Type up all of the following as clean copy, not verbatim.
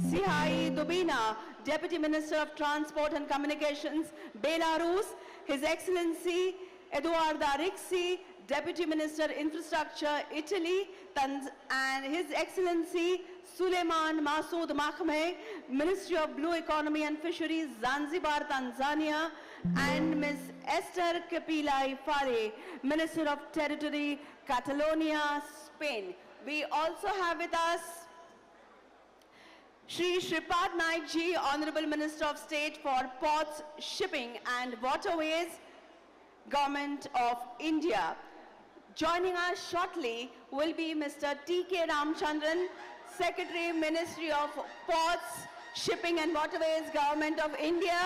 Sihai Dubina, Deputy Minister of Transport and Communications, Belarus, His Excellency Eduardo Rixi, Deputy Minister Infrastructure, Italy, and His Excellency Suleiman Masood Makhmeh, Ministry of Blue Economy and Fisheries, Zanzibar, Tanzania, and Ms. Esther Capilai Fare, Minister of Territory, Catalonia, Spain. We also have with us Shri Shripad Naik Ji, Honorable Minister of State for Ports, Shipping and Waterways, Government of India. Joining us shortly will be Mr. T.K. Ramchandran, Secretary, Ministry of Ports, Shipping and Waterways, Government of India.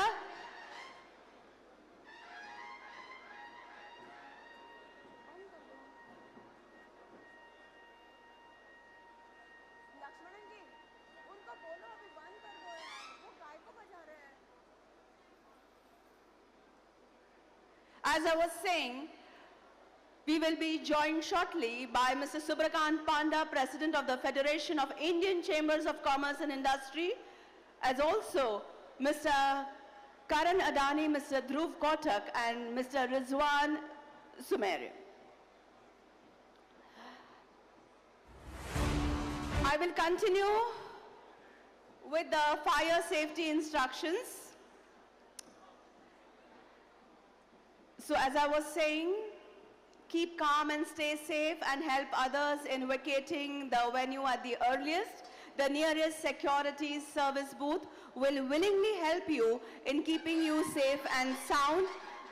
As I was saying, we will be joined shortly by Mr. Subrakant Panda, President of the Federation of Indian Chambers of Commerce and Industry, as also Mr. Karan Adani, Mr. Dhruv Kotak, and Mr. Rizwan Sumeri. I will continue with the fire safety instructions. So as I was saying, keep calm and stay safe and help others in vacating the venue at the earliest. The nearest security service booth will willingly help you in keeping you safe and sound.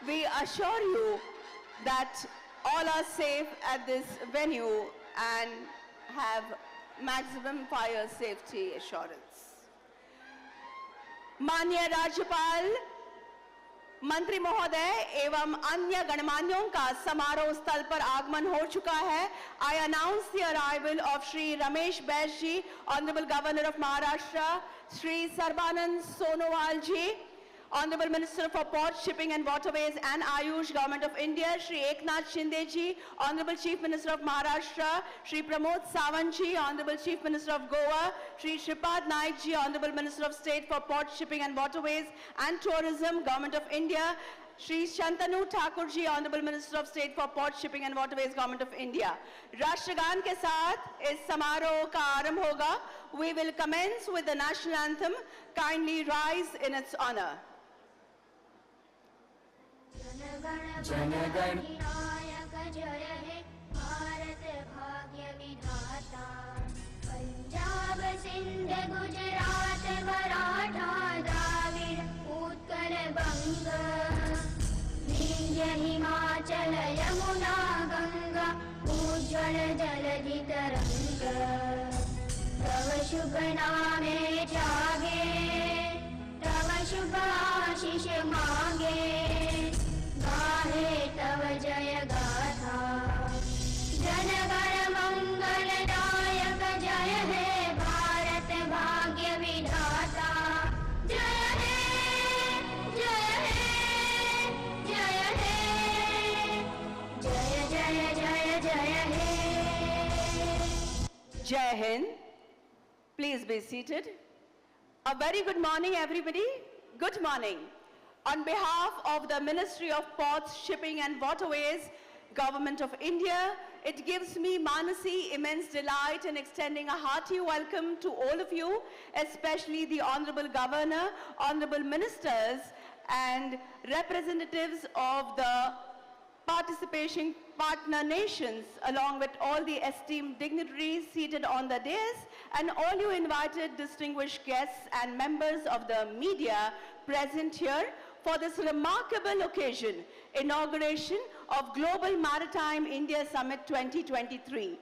We assure you that all are safe at this venue and have maximum fire safety assurance. Manya Rajyapal, मंत्री महोदय एवं अन्य गणमान्यों का समारोह स्थल पर आगमन हो चुका है. I announce the arrival of Shri Ramesh Baid ji, Honorable Governor of Maharashtra, Shri Sarbanand Sonowal ji, Honorable Minister for Ports, Shipping and Waterways and Ayush, Government of India, Shri Eknath Shinde ji, Honorable Chief Minister of Maharashtra, Shri Pramod Sawant ji, Honorable Chief Minister of Goa, Shri Shripad Naik ji, Honorable Minister of State for Ports, Shipping and Waterways and Tourism, Government of India, Shri Shantanu Thakur ji, Honorable Minister of State for Ports, Shipping and Waterways, Government of India. राष्ट्रगान के साथ इस समारोह का आरंभ होगा. We will commence with the national anthem. Kindly rise in its honor. जनगण नायक जय हे भारत भाग्य विधाता पंजाब सिंध गुजरात मराठा द्राविड़ उत्कल बंग विंध्य हिमाचल यमुना गंगा उज्ज्वल जलधि तरंग तव शुभ नामे जागे तव शुभ आशीष मांगे गाहे तव जय गाथा जनगण मंगलदायक जय हे भारत भाग्य विधाता जय हे जय हे जय हे जय जय जय जय हे. Jai Hind. Please be seated. A very good morning, everybody. Good morning. On behalf of the Ministry of Ports, Shipping and Waterways, Government of India, it gives me, Manasi, immense delight in extending a hearty welcome to all of you, especially the Honorable Governor, Honorable Ministers, and representatives of the participation partner nations, along with all the esteemed dignitaries seated on the dais, and all you invited distinguished guests and members of the media present here for this remarkable occasion, inauguration of Global Maritime India Summit 2023.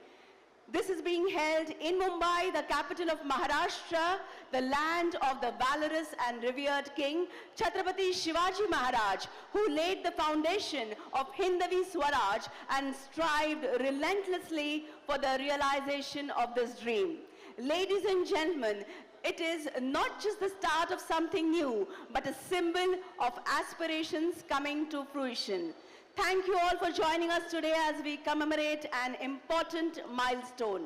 This is being held in Mumbai, the capital of Maharashtra, the land of the valorous and revered King Chhatrapati Shivaji Maharaj, who laid the foundation of Hindavi Swaraj and strived relentlessly for the realization of this dream. Ladies and gentlemen, it is not just the start of something new, but a symbol of aspirations coming to fruition. Thank you all for joining us today as we commemorate an important milestone.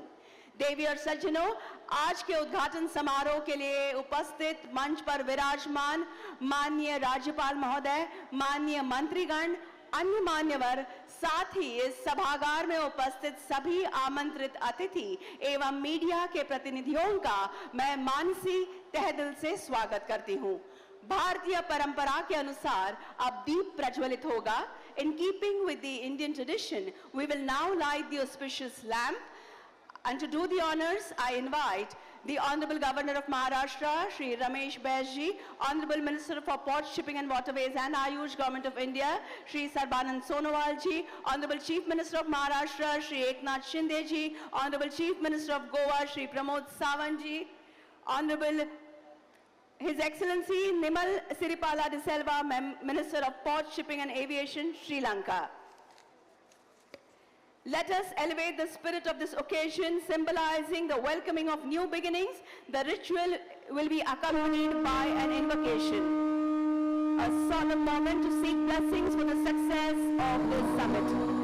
देवी और सज्जनों, आज के उद्घाटन समारोह के लिए उपस्थित मंच पर विराजमान माननीय राज्यपाल महोदय, माननीय मंत्रीगण, अन्य मान्यवर, साथ ही इस सभागार में उपस्थित सभी आमंत्रित अतिथि एवं मीडिया के प्रतिनिधियों का मैं मानसी तहे दिल से स्वागत करती हूं। भारतीय परंपरा के अनुसार अब दीप प्रज्वलित होगा। In keeping with the Indian tradition, we will now light the auspicious lamp. And to do the honors, I invite the Honorable Governor of Maharashtra, Shri Ramesh Baisji, Honorable Minister for Ports, Shipping and Waterways and Ayush, Government of India, Shri Sarbanand Sonowal ji, Honorable Chief Minister of Maharashtra, Shri Eknath Shinde ji, Honorable Chief Minister of Goa, Shri Pramod Sawant ji, Honorable His Excellency Nimal Siripala de Selva, Minister of Ports, Shipping and Aviation, Sri Lanka. Let us elevate the spirit of this occasion, symbolizing the welcoming of new beginnings. The ritual will be accompanied by an invocation, a solemn moment to seek blessings for the success of this summit.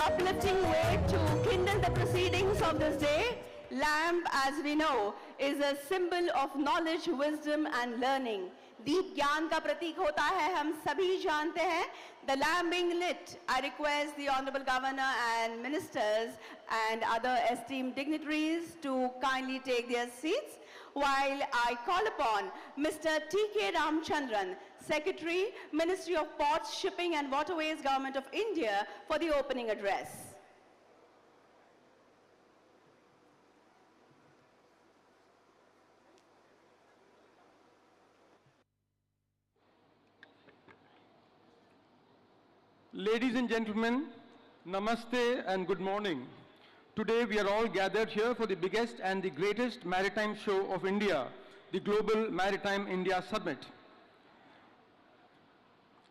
Uplifting way to kindle the proceedings of this day. Lamp, as we know, is a symbol of knowledge, wisdom and learning. दीप ज्ञान का प्रतीक होता है, हम सभी जानते हैं. The lamp being lit, I request the Honorable Governor and Ministers and other esteemed dignitaries to kindly take their seats while I call upon Mr. T.K. Ramchandran, Secretary, Ministry of Ports, Shipping and Waterways, Government of India, for the opening address. Ladies and gentlemen, namaste and good morning. Today we are all gathered here for the biggest and the greatest maritime show of India, the Global Maritime India Summit.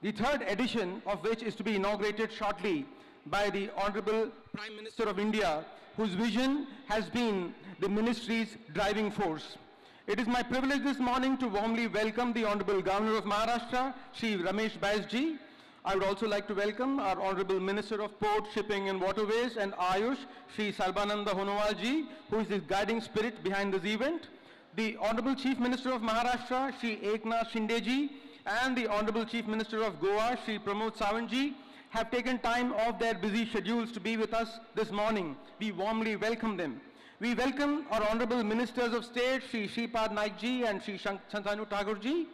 The third edition of which is to be inaugurated shortly by the Honorable Prime Minister of India, whose vision has been the ministry's driving force. It is my privilege this morning to warmly welcome the Honorable Governor of Maharashtra, Shri Ramesh Baisji. I would also like to welcome our Honorable Minister of Port, Shipping and Waterways and Ayush, Shri Sarbanand Sonowal ji, who is the guiding spirit behind this event. The Honorable Chief Minister of Maharashtra, Shri Eknath Shinde ji, and the Honorable Chief Minister of Goa, Shri Pramod Sawant ji, have taken time off their busy schedules to be with us this morning. We warmly welcome them. We welcome our Honorable Ministers of State, Shri Shripad Naik ji and Shri Shantanu Thakur ji,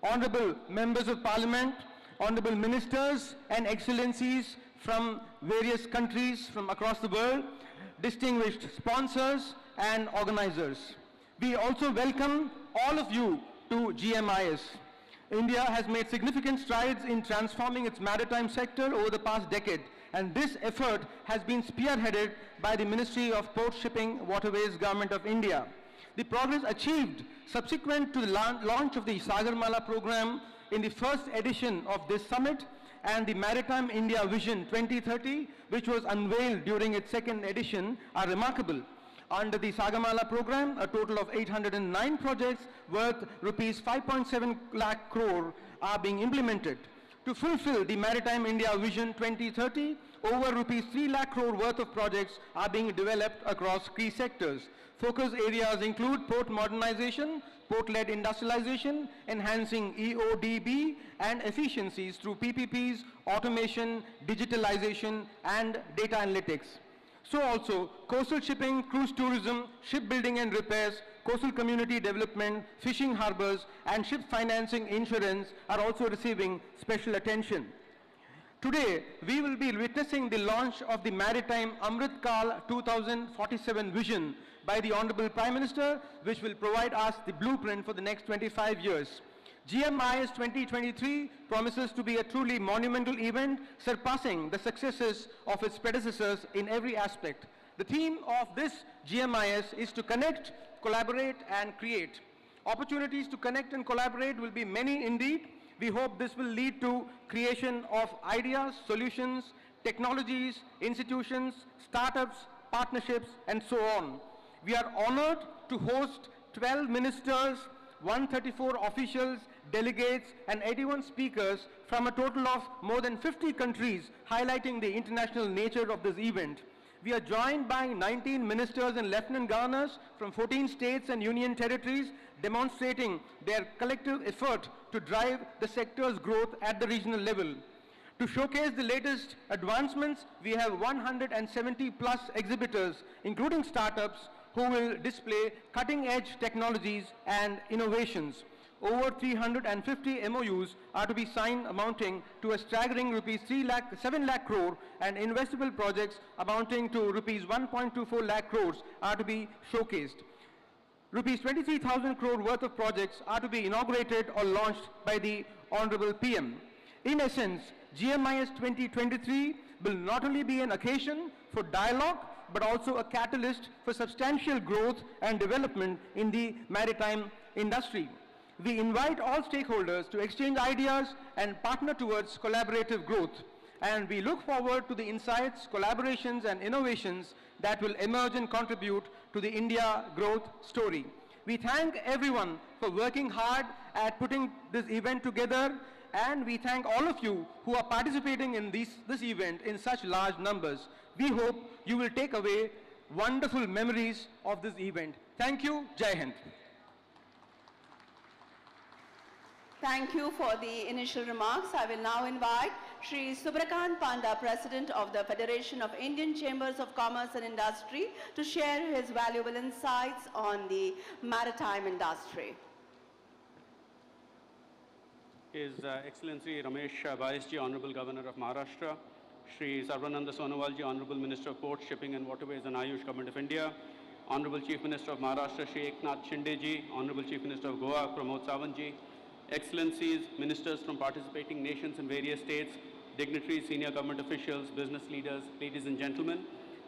Honorable Members of Parliament, Honorable Ministers and Excellencies from various countries from across the world, distinguished sponsors and organizers. We also welcome all of you to GMIS. India has made significant strides in transforming its maritime sector over the past decade, and this effort has been spearheaded by the Ministry of Port, Shipping, Waterways, Government of India. The progress achieved subsequent to the launch of the Sagarmala program in the first edition of this summit and the Maritime India Vision 2030, which was unveiled during its second edition, are remarkable. Under the Sagamala program, a total of 809 projects worth rupees 5.7 lakh crore are being implemented. To fulfill the Maritime India Vision 2030, over rupees 3 lakh crore worth of projects are being developed across key sectors. Focus areas include port modernization, port-led industrialization, enhancing EODB and efficiencies through PPPs, automation, digitalization, and data analytics. So also, coastal shipping, cruise tourism, shipbuilding and repairs, coastal community development, fishing harbors, and ship financing insurance are also receiving special attention. Today, we will be witnessing the launch of the Maritime Amrit Kal 2047 vision by the Honorable Prime Minister, which will provide us the blueprint for the next 25 years. GMIS 2023 promises to be a truly monumental event, surpassing the successes of its predecessors in every aspect. The theme of this GMIS is to connect, collaborate, and create. Opportunities to connect and collaborate will be many indeed. We hope this will lead to creation of ideas, solutions, technologies, institutions, startups, partnerships, and so on. We are honored to host 12 ministers, 134 officials, delegates, and 81 speakers from a total of more than 50 countries, highlighting the international nature of this event. We are joined by 19 ministers and lieutenant governors from 14 states and union territories, demonstrating their collective effort to drive the sector's growth at the regional level. To showcase the latest advancements, we have 170 plus exhibitors, including startups, who will display cutting-edge technologies and innovations. Over 350 MOUs are to be signed, amounting to a staggering rupees 7 lakh crore, and investable projects amounting to rupees 1.24 lakh crores are to be showcased. Rupees 23,000 crore worth of projects are to be inaugurated or launched by the Honorable PM. In essence, GMIS 2023 will not only be an occasion for dialogue, but also a catalyst for substantial growth and development in the maritime industry. We invite all stakeholders to exchange ideas and partner towards collaborative growth. And we look forward to the insights, collaborations, and innovations that will emerge and contribute to the India growth story. We thank everyone for working hard at putting this event together, and we thank all of you who are participating in this event in such large numbers. We hope you will take away wonderful memories of this event. Thank you. Jai Hind. Thank you for the initial remarks. I will now invite Shri Subrakant Panda, President of the Federation of Indian Chambers of Commerce and Industry, to share his valuable insights on the maritime industry. His Excellency Ramesh Baisji, Honorable Governor of Maharashtra, Shri Sarvananda Sonowalji, Honorable Minister of Ports, Shipping and Waterways and Ayush, Government of India, Honorable Chief Minister of Maharashtra, Shri Eknath Shindeji, Honorable Chief Minister of Goa, Pramod Sawantji, Excellencies, Ministers from participating nations in various states, dignitaries, senior government officials, business leaders, ladies and gentlemen.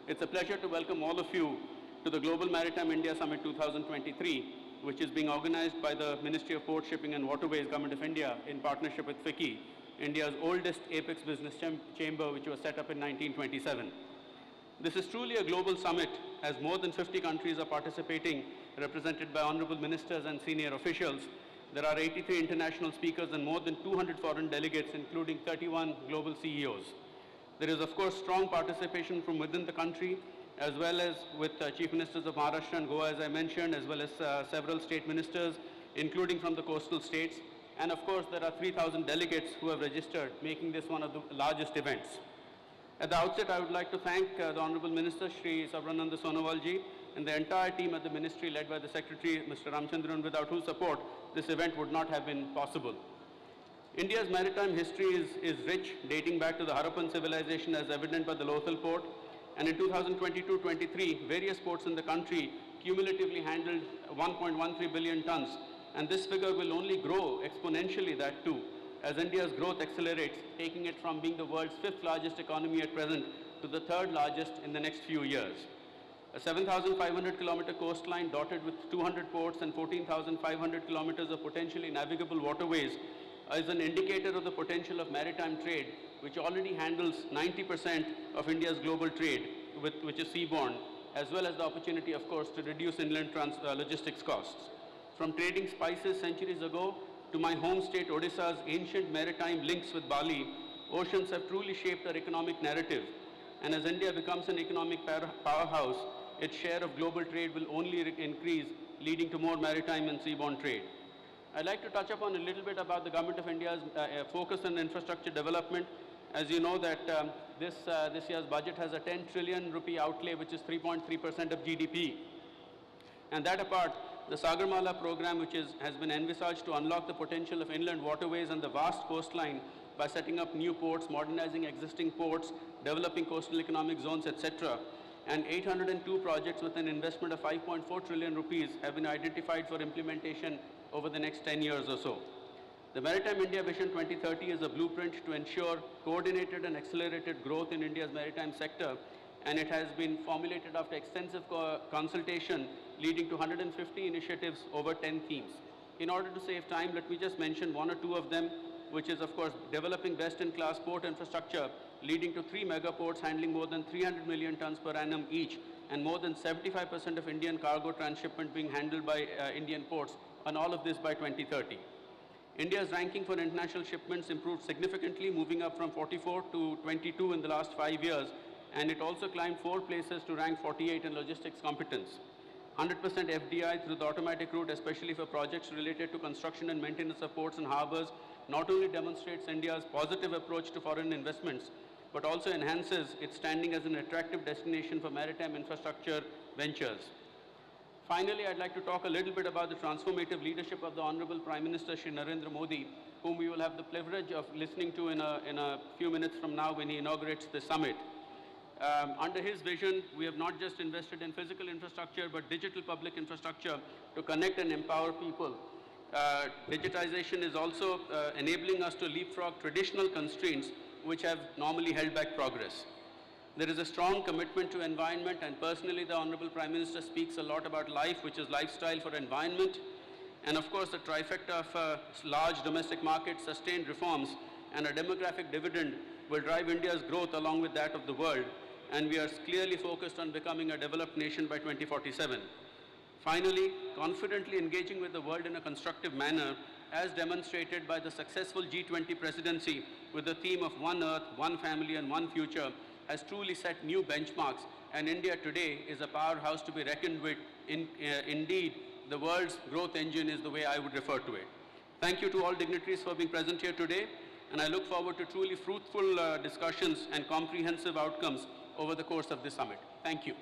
It's a pleasure to welcome all of you to the Global Maritime India Summit 2023, which is being organized by the Ministry of Port, Shipping and Waterways, Government of India, in partnership with FICCI, India's oldest apex business chamber, which was set up in 1927. This is truly a global summit, as more than 50 countries are participating, represented by honorable ministers and senior officials. There are 83 international speakers and more than 200 foreign delegates, including 31 global CEOs. There is, of course, strong participation from within the country, as well as with Chief Ministers of Maharashtra and Goa, as I mentioned, as well as several state ministers, including from the coastal states. And of course, there are 3,000 delegates who have registered, making this one of the largest events. At the outset, I would like to thank the Honorable Minister, Shri Sarvananda Sonowalji, and the entire team at the Ministry, led by the Secretary, Mr. Ramchandran, without whose support this event would not have been possible. India's maritime history is rich, dating back to the Harappan civilization, as evident by the Lothal port. And in 2022-23, various ports in the country cumulatively handled 1.13 billion tons. And this figure will only grow exponentially, that too, as India's growth accelerates, taking it from being the world's 5th largest economy at present to the 3rd largest in the next few years. A 7,500-kilometer coastline dotted with 200 ports and 14,500 kilometers of potentially navigable waterways is an indicator of the potential of maritime trade, which already handles 90% of India's global trade, which is seaborne, as well as the opportunity, of course, to reduce inland logistics costs. From trading spices centuries ago to my home state Odisha's ancient maritime links with Bali, oceans have truly shaped our economic narrative. And as India becomes an economic powerhouse, its share of global trade will only increase, leading to more maritime and seaborne trade. I'd like to touch upon a little bit about the Government of India's focus on infrastructure development. As you know that this year's budget has a 10 trillion rupee outlay, which is 3.3% of GDP. And that apart, the Sagarmala program, which has been envisaged to unlock the potential of inland waterways and the vast coastline by setting up new ports, modernizing existing ports, developing coastal economic zones, etc. And 802 projects with an investment of 5.4 trillion rupees have been identified for implementation over the next 10 years or so. The Maritime India Vision 2030 is a blueprint to ensure coordinated and accelerated growth in India's maritime sector, and it has been formulated after extensive consultation leading to 150 initiatives over 10 themes. In order to save time, let me just mention one or two of them, which is, of course, developing best-in-class port infrastructure, leading to 3 megaports handling more than 300 million tons per annum each, and more than 75% of Indian cargo transshipment being handled by Indian ports, and all of this by 2030. India's ranking for international shipments improved significantly, moving up from 44 to 22 in the last 5 years, and it also climbed 4 places to rank 48 in logistics competence. 100% FDI through the automatic route, especially for projects related to construction and maintenance of ports and harbors, not only demonstrates India's positive approach to foreign investments, but also enhances its standing as an attractive destination for maritime infrastructure ventures. Finally, I'd like to talk a little bit about the transformative leadership of the Honorable Prime Minister Shri Narendra Modi, whom we will have the privilege of listening to in a few minutes from now when he inaugurates the summit. Under his vision, we have not just invested in physical infrastructure, but digital public infrastructure to connect and empower people. Digitization is also enabling us to leapfrog traditional constraints which have normally held back progress. There is a strong commitment to environment, and personally the Honorable Prime Minister speaks a lot about life, which is lifestyle for environment. And of course, the trifecta of large domestic markets, sustained reforms, and a demographic dividend will drive India's growth along with that of the world. And we are clearly focused on becoming a developed nation by 2047. Finally, confidently engaging with the world in a constructive manner, as demonstrated by the successful G20 presidency with the theme of One Earth, One Family, and One Future, has truly set new benchmarks, and India today is a powerhouse to be reckoned with. Indeed, the world's growth engine is the way I would refer to it. Thank you to all dignitaries for being present here today, and I look forward to truly fruitful discussions and comprehensive outcomes over the course of this summit. Thank you.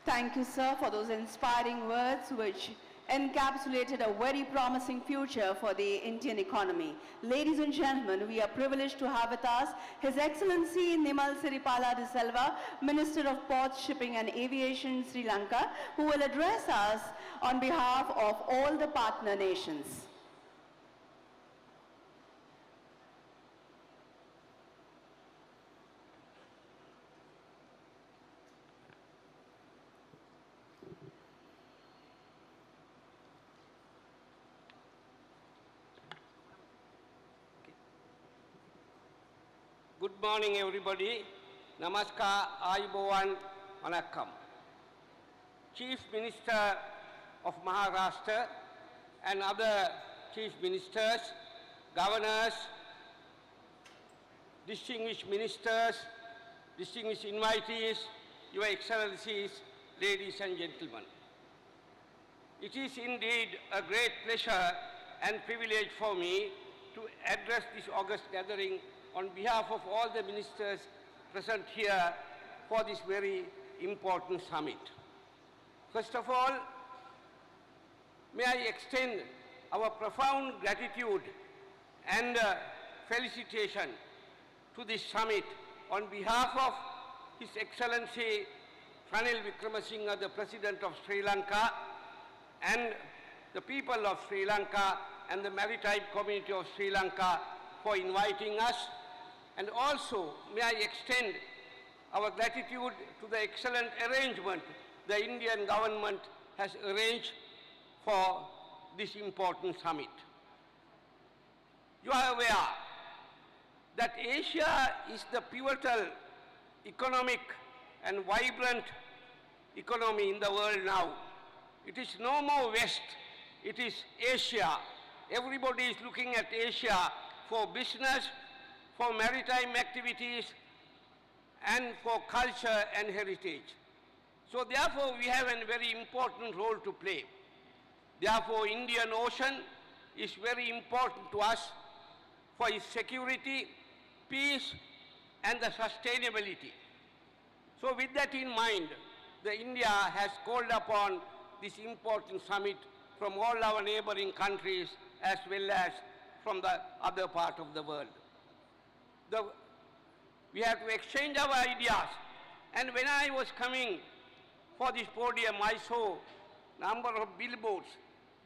Thank you, sir, for those inspiring words which encapsulated a very promising future for the Indian economy. Ladies and gentlemen, we are privileged to have with us His Excellency Nimal Siripala de Silva, Minister of Ports, Shipping and Aviation, Sri Lanka, who will address us on behalf of all the partner nations. Good morning, everybody. Namaskar, Ayubowan, Vanakkam. Chief Minister of Maharashtra and other Chief Ministers, Governors, distinguished ministers, distinguished invitees, Your Excellencies, ladies and gentlemen. It is indeed a great pleasure and privilege for me to address this august gathering on behalf of all the ministers present here for this very important summit. First of all, may I extend our profound gratitude and felicitation to this summit on behalf of His Excellency Ranil Wickremesinghe, the President of Sri Lanka, and the people of Sri Lanka and the maritime community of Sri Lanka for inviting us. And also, may I extend our gratitude to the excellent arrangement the Indian government has arranged for this important summit. You are aware that Asia is the pivotal economic and vibrant economy in the world now. It is no more West, it is Asia. Everybody is looking at Asia for business, for maritime activities, and for culture and heritage. So therefore, we have a very important role to play. Therefore, Indian Ocean is very important to us for its security, peace, and the sustainability. So with that in mind, India has called upon this important summit from all our neighboring countries as well as from the other part of the world. We have to exchange our ideas. And when I was coming for this podium, I saw a number of billboards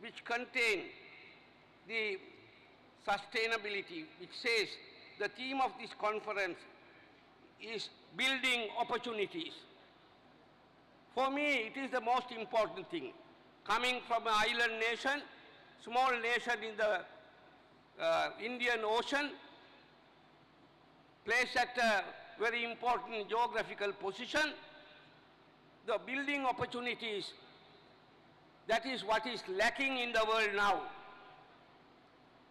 which contain the sustainability, which says the theme of this conference is building opportunities. For me, it is the most important thing. Coming from an island nation, small nation in the Indian Ocean, placed at a very important geographical position, the building opportunities, that is what is lacking in the world now.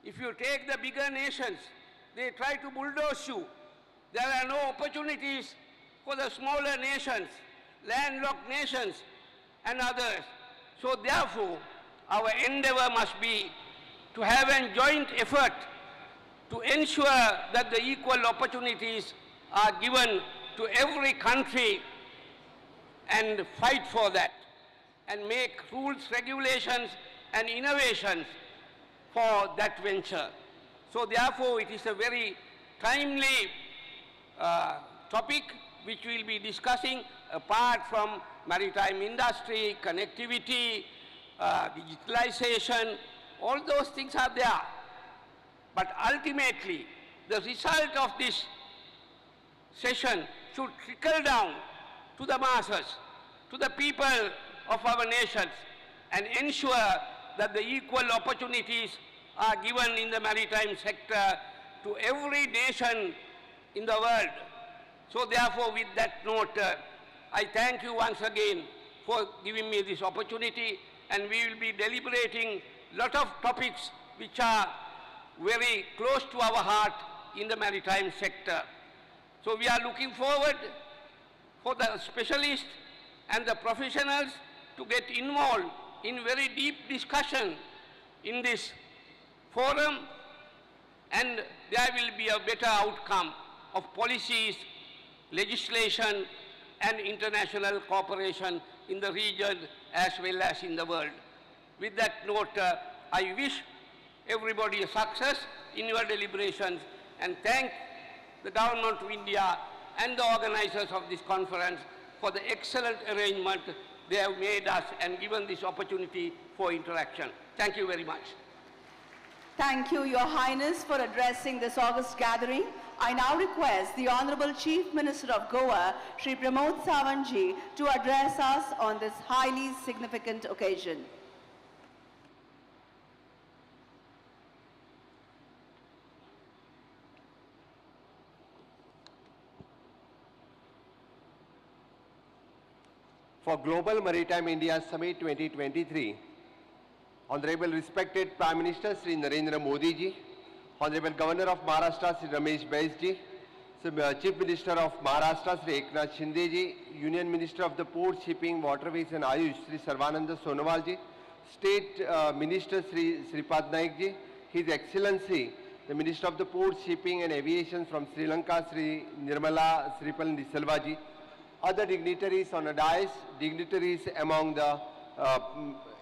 If you take the bigger nations, they try to bulldoze you. There are no opportunities for the smaller nations, landlocked nations, and others. So therefore, our endeavor must be to have a joint effort to ensure that the equal opportunities are given to every country and fight for that and make rules, regulations, and innovations for that venture. So therefore, it is a very timely topic which we will be discussing apart from maritime industry, connectivity, digitalization, all those things are there. But ultimately, the result of this session should trickle down to the masses, to the people of our nations, and ensure that the equal opportunities are given in the maritime sector to every nation in the world. So therefore, with that note, I thank you once again for giving me this opportunity, and we will be deliberating a lot of topics which are very close to our heart in the maritime sector. So we are looking forward for the specialists and the professionals to get involved in very deep discussion in this forum, and there will be a better outcome of policies, legislation, and international cooperation in the region as well as in the world. With that note, I wish everybody a success in your deliberations, and thank the Government of India and the organizers of this conference for the excellent arrangement they have made us and given this opportunity for interaction. Thank you very much. Thank you, Your Highness, for addressing this august gathering. I now request the Honorable Chief Minister of Goa, Shri Pramod Sawantji, to address us on this highly significant occasion. For Global Maritime India Summit 2023, Honorable respected Prime Minister Shri Narendra Modi ji, Honorable Governor of Maharashtra Shri Ramesh Bais ji, Chief Minister of Maharashtra Shri Eknath Shinde ji, Union Minister of the Port, Shipping, Waterways and Ayush Shri Sarvananda Sonowal ji, State Minister Shri Sripad Naik ji, His Excellency the Minister of the Port, Shipping and Aviation from Sri Lanka Shri Nirmala Sripal Nisalva ji, other dignitaries on a dais, dignitaries among the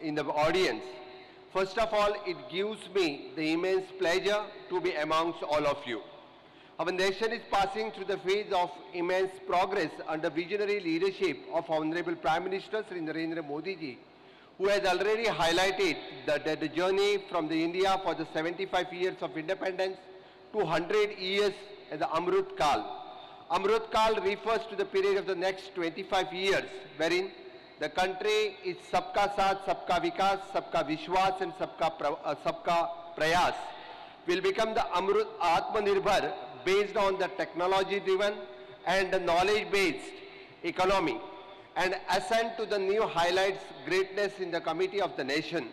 in the audience. First of all, it gives me the immense pleasure to be amongst all of you. Our nation is passing through the phase of immense progress under visionary leadership of Honorable Prime Minister Shri Narendra Modi ji, who has already highlighted that the journey from the India for the 75 years of independence to 100 years as the Amrut Kal. Amrut Kal refers to the period of the next 25 years, wherein the country is Sabka Saath, Sabka Vikas, Sabka Vishwas and Sabka Prayas will become the Amrut Atmanirbhar based on the technology-driven and the knowledge-based economy and ascend to the new highlights greatness in the committee of the nation.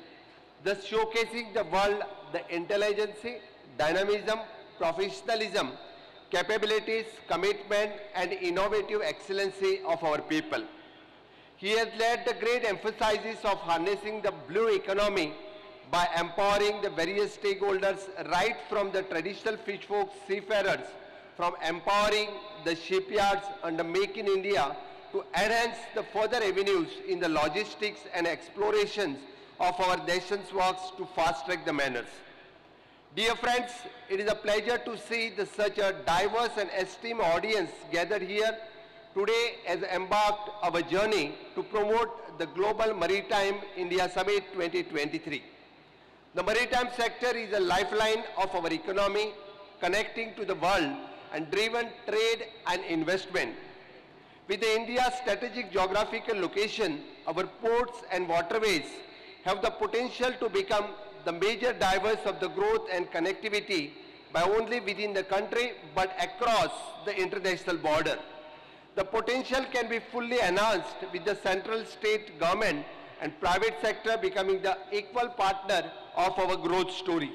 thus showcasing the world the intelligence, dynamism, professionalism, capabilities, commitment and innovative excellency of our people. He has led the great emphasis of harnessing the blue economy by empowering the various stakeholders right from the traditional fishfolk seafarers, from empowering the shipyards under Make in India to enhance the further avenues in the logistics and explorations of our nation's works to fast-track the manners. Dear friends, it is a pleasure to see such a diverse and esteemed audience gathered here today as embarked our journey to promote the Global Maritime India Summit 2023. The maritime sector is a lifeline of our economy, connecting to the world and driven trade and investment. With India's strategic geographical location, our ports and waterways have the potential to become the major drivers of the growth and connectivity by only within the country but across the international border. The potential can be fully enhanced with the central state government and private sector becoming the equal partner of our growth story.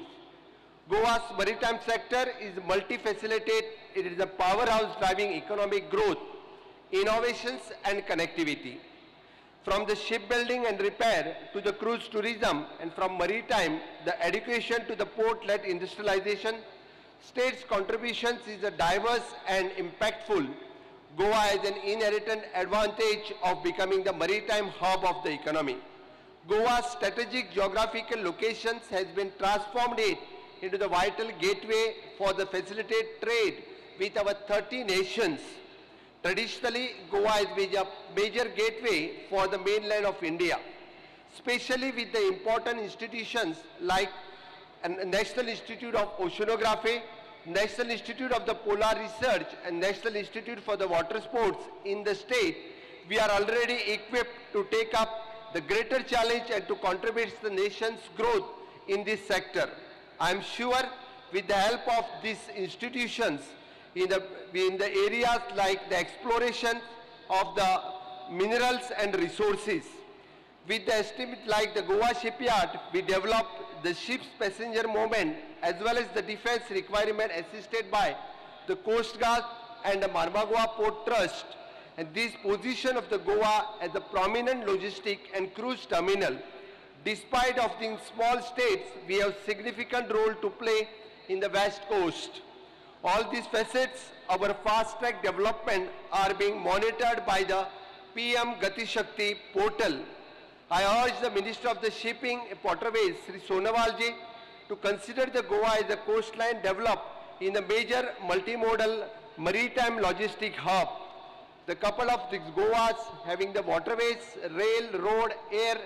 Goa's maritime sector is multifaceted. It is a powerhouse driving economic growth, innovations and connectivity. From the shipbuilding and repair to the cruise tourism, and from maritime, the education to the port-led industrialization, state's contributions is a diverse and impactful. Goa has an inherent advantage of becoming the maritime hub of the economy. Goa's strategic geographical locations has been transformed it into the vital gateway for the facilitate trade with our 30 nations. Traditionally, Goa has been a major gateway for the mainland of India, especially with the important institutions like National Institute of Oceanography, National Institute of the Polar Research and National Institute for the Water Sports in the state. We are already equipped to take up the greater challenge and to contribute to the nation's growth in this sector. I am sure with the help of these institutions in the areas like the exploration of the minerals and resources. With the estimate like the Goa shipyard, we developed the ship's passenger movement as well as the defense requirement assisted by the Coast Guard and the Marmagua Port Trust. And this position of the Goa as a prominent logistic and cruise terminal. Despite of being small states, we have significant role to play in the West Coast. All these facets, our fast-track development are being monitored by the PM Gati Shakti portal. I urge the Minister of the Shipping and Waterways, Sri Sonowalji, to consider the Goa as a coastline developed in a major multimodal maritime logistic hub. The couple of these Goas having the waterways, rail, road, air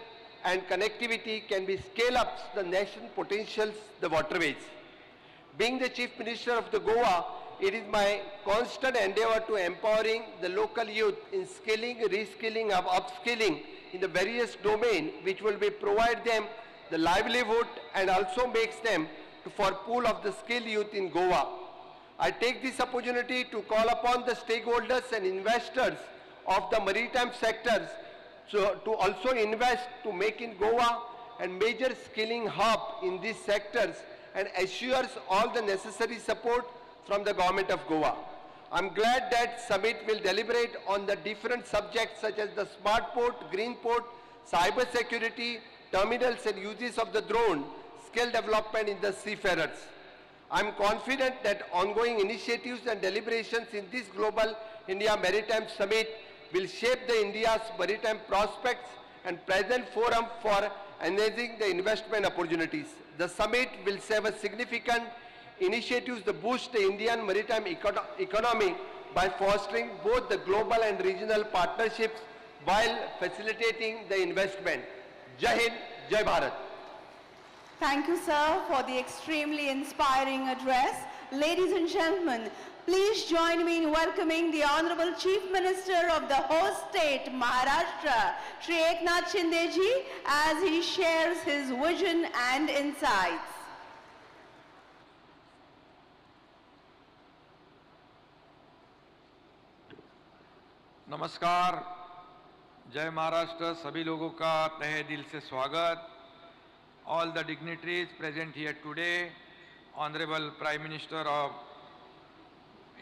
and connectivity can be scale up the nation potentials, the waterways. Being the Chief Minister of the Goa, it is my constant endeavor to empowering the local youth in skilling, reskilling, upskilling in the various domains which will be provide them the livelihood and also makes them for pool of the skilled youth in Goa. I take this opportunity to call upon the stakeholders and investors of the maritime sectors to also invest to make in Goa a major skilling hub in these sectors and assures all the necessary support from the government of Goa. I'm glad that summit will deliberate on the different subjects such as the smart port, green port, cyber security, terminals and uses of the drone, skill development in the seafarers. I'm confident that ongoing initiatives and deliberations in this Global India Maritime Summit will shape the India's maritime prospects and present forum for enhancing the investment opportunities. The summit will serve a significant initiatives to boost the Indian maritime economy by fostering both the global and regional partnerships while facilitating the investment. Jai Hind, Jai Bharat. Thank you, sir, for the extremely inspiring address. Ladies and gentlemen, please join me in welcoming the Honorable Chief Minister of the host state, Maharashtra, Shri Eknath Shinde ji, as he shares his vision and insights. नमस्कार, जय महाराष्ट्र। सभी लोगों का तहे दिल से स्वागत। all the dignitaries present here today, Honorable Prime Minister of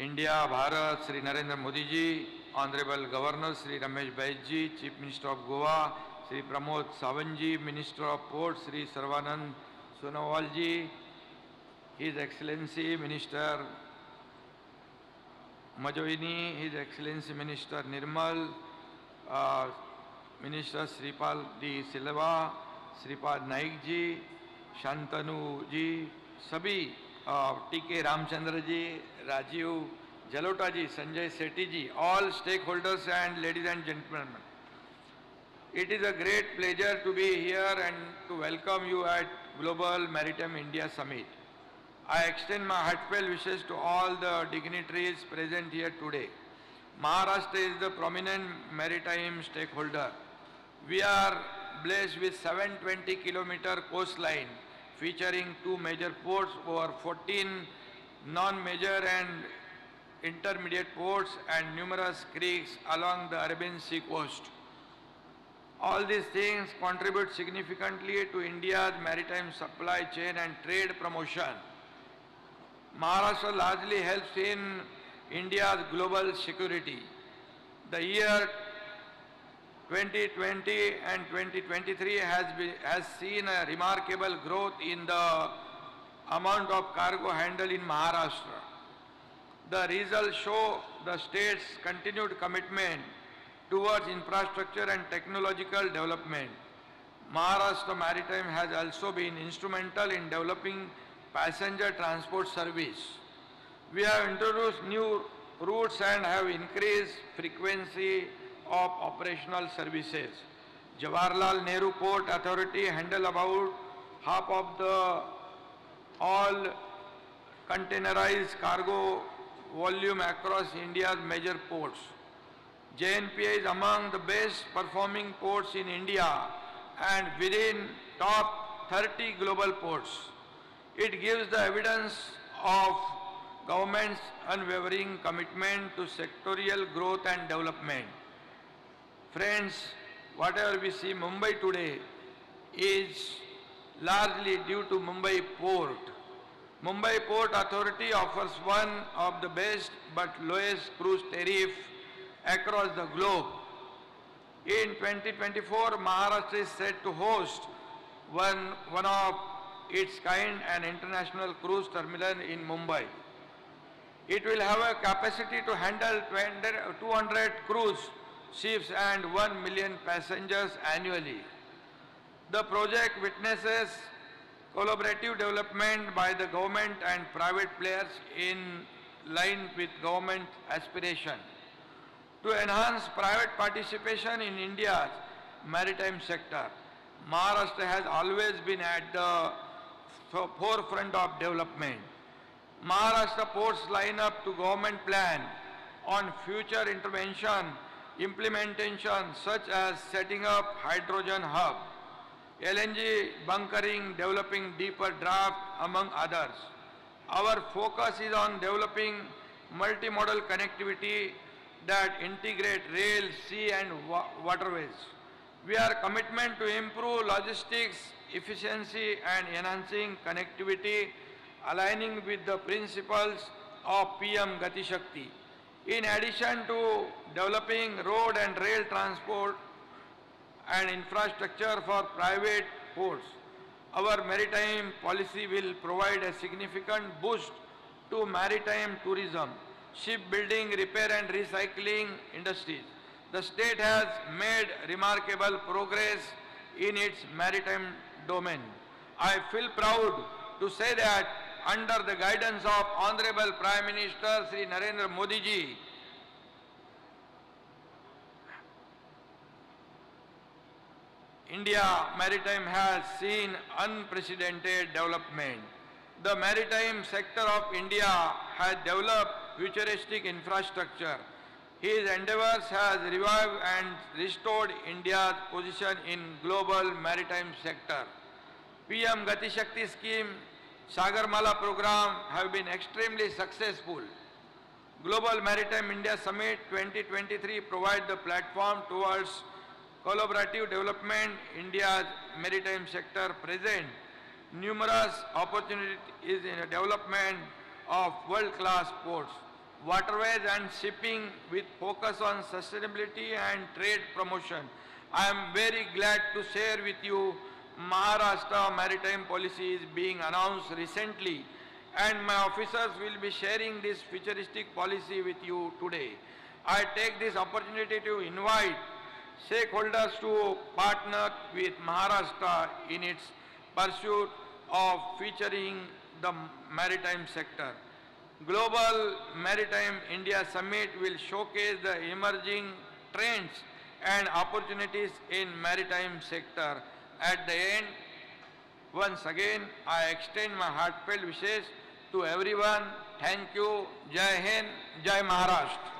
India, Bharat, Sri Narendra Modi ji, Honorable Governor Sri Ramesh Bais ji, Chief Minister of Goa, Sri Pramod Sawant ji, Minister of Ports Sri Sarvanand Sonowal ji, His Excellency Minister Majoini, His Excellency Minister Nirmal, Minister Sripal D. Silva, Sripal Naik ji, Shantanu ji, सभी TK. Ramchandra ji, Rajiv Jalota ji, Sanjay Sethi ji, all stakeholders and ladies and gentlemen. It is a great pleasure to be here and to welcome you at Global Maritime India Summit. I extend my heartfelt wishes to all the dignitaries present here today. Maharashtra is the prominent maritime stakeholder. We are blessed with 720-kilometer coastline featuring 2 major ports, over 14 non-major and intermediate ports and numerous creeks along the Arabian Sea coast. All these things contribute significantly to India's maritime supply chain and trade promotion. Maharashtra largely helps in India's global security. The year 2020 and 2023 has seen a remarkable growth in the amount of cargo handled in Maharashtra. The results show the state's continued commitment towards infrastructure and technological development. Maharashtra Maritime has also been instrumental in developing passenger transport service. We have introduced new routes and have increased frequency of operational services. Jawaharlal Nehru Port Authority handle about half of the all containerized cargo volume across India's major ports. JNPA is among the best performing ports in India and within top 30 global ports. It gives the evidence of government's unwavering commitment to sectorial growth and development. Friends, whatever we see Mumbai today is largely due to Mumbai Port. Mumbai Port Authority offers one of the best but lowest cruise tariff across the globe. In 2024, Maharashtra is set to host one of its kind an international cruise terminal in Mumbai. It will have a capacity to handle 200 cruise ships and 1 million passengers annually. The project witnesses collaborative development by the government and private players in line with government aspiration. To enhance private participation in India's maritime sector, Maharashtra has always been at the forefront of development. Maharashtra ports line up to government plan on future intervention implementation such as setting up hydrogen hub, LNG bunkering, developing deeper draft among others. Our focus is on developing multimodal connectivity that integrate rail, sea and waterways. We are committed to improve logistics efficiency and enhancing connectivity aligning with the principles of PM Gati Shakti. In addition to developing road and rail transport and infrastructure for private ports, our maritime policy will provide a significant boost to maritime tourism, shipbuilding, repair and recycling industries. The state has made remarkable progress in its maritime domain. I feel proud to say that under the guidance of Honorable Prime Minister Sri Narendra Modi ji, India maritime has seen unprecedented development. The maritime sector of India has developed futuristic infrastructure. His endeavors has revived and restored India's position in global maritime sector. PM Gati Shakti scheme, Sagarmala program have been extremely successful. Global Maritime India Summit 2023 provide the platform towards collaborative development, India's maritime sector present numerous opportunities in the development of world-class ports, waterways and shipping with focus on sustainability and trade promotion. I am very glad to share with you Maharashtra maritime policy is being announced recently, and my officers will be sharing this futuristic policy with you today. I take this opportunity to invite stakeholders to partner with Maharashtra in its pursuit of featuring the maritime sector. Global Maritime India Summit will showcase the emerging trends and opportunities in maritime sector. At the end, once again, I extend my heartfelt wishes to everyone. Thank you. Jai Hind, Jai Maharashtra.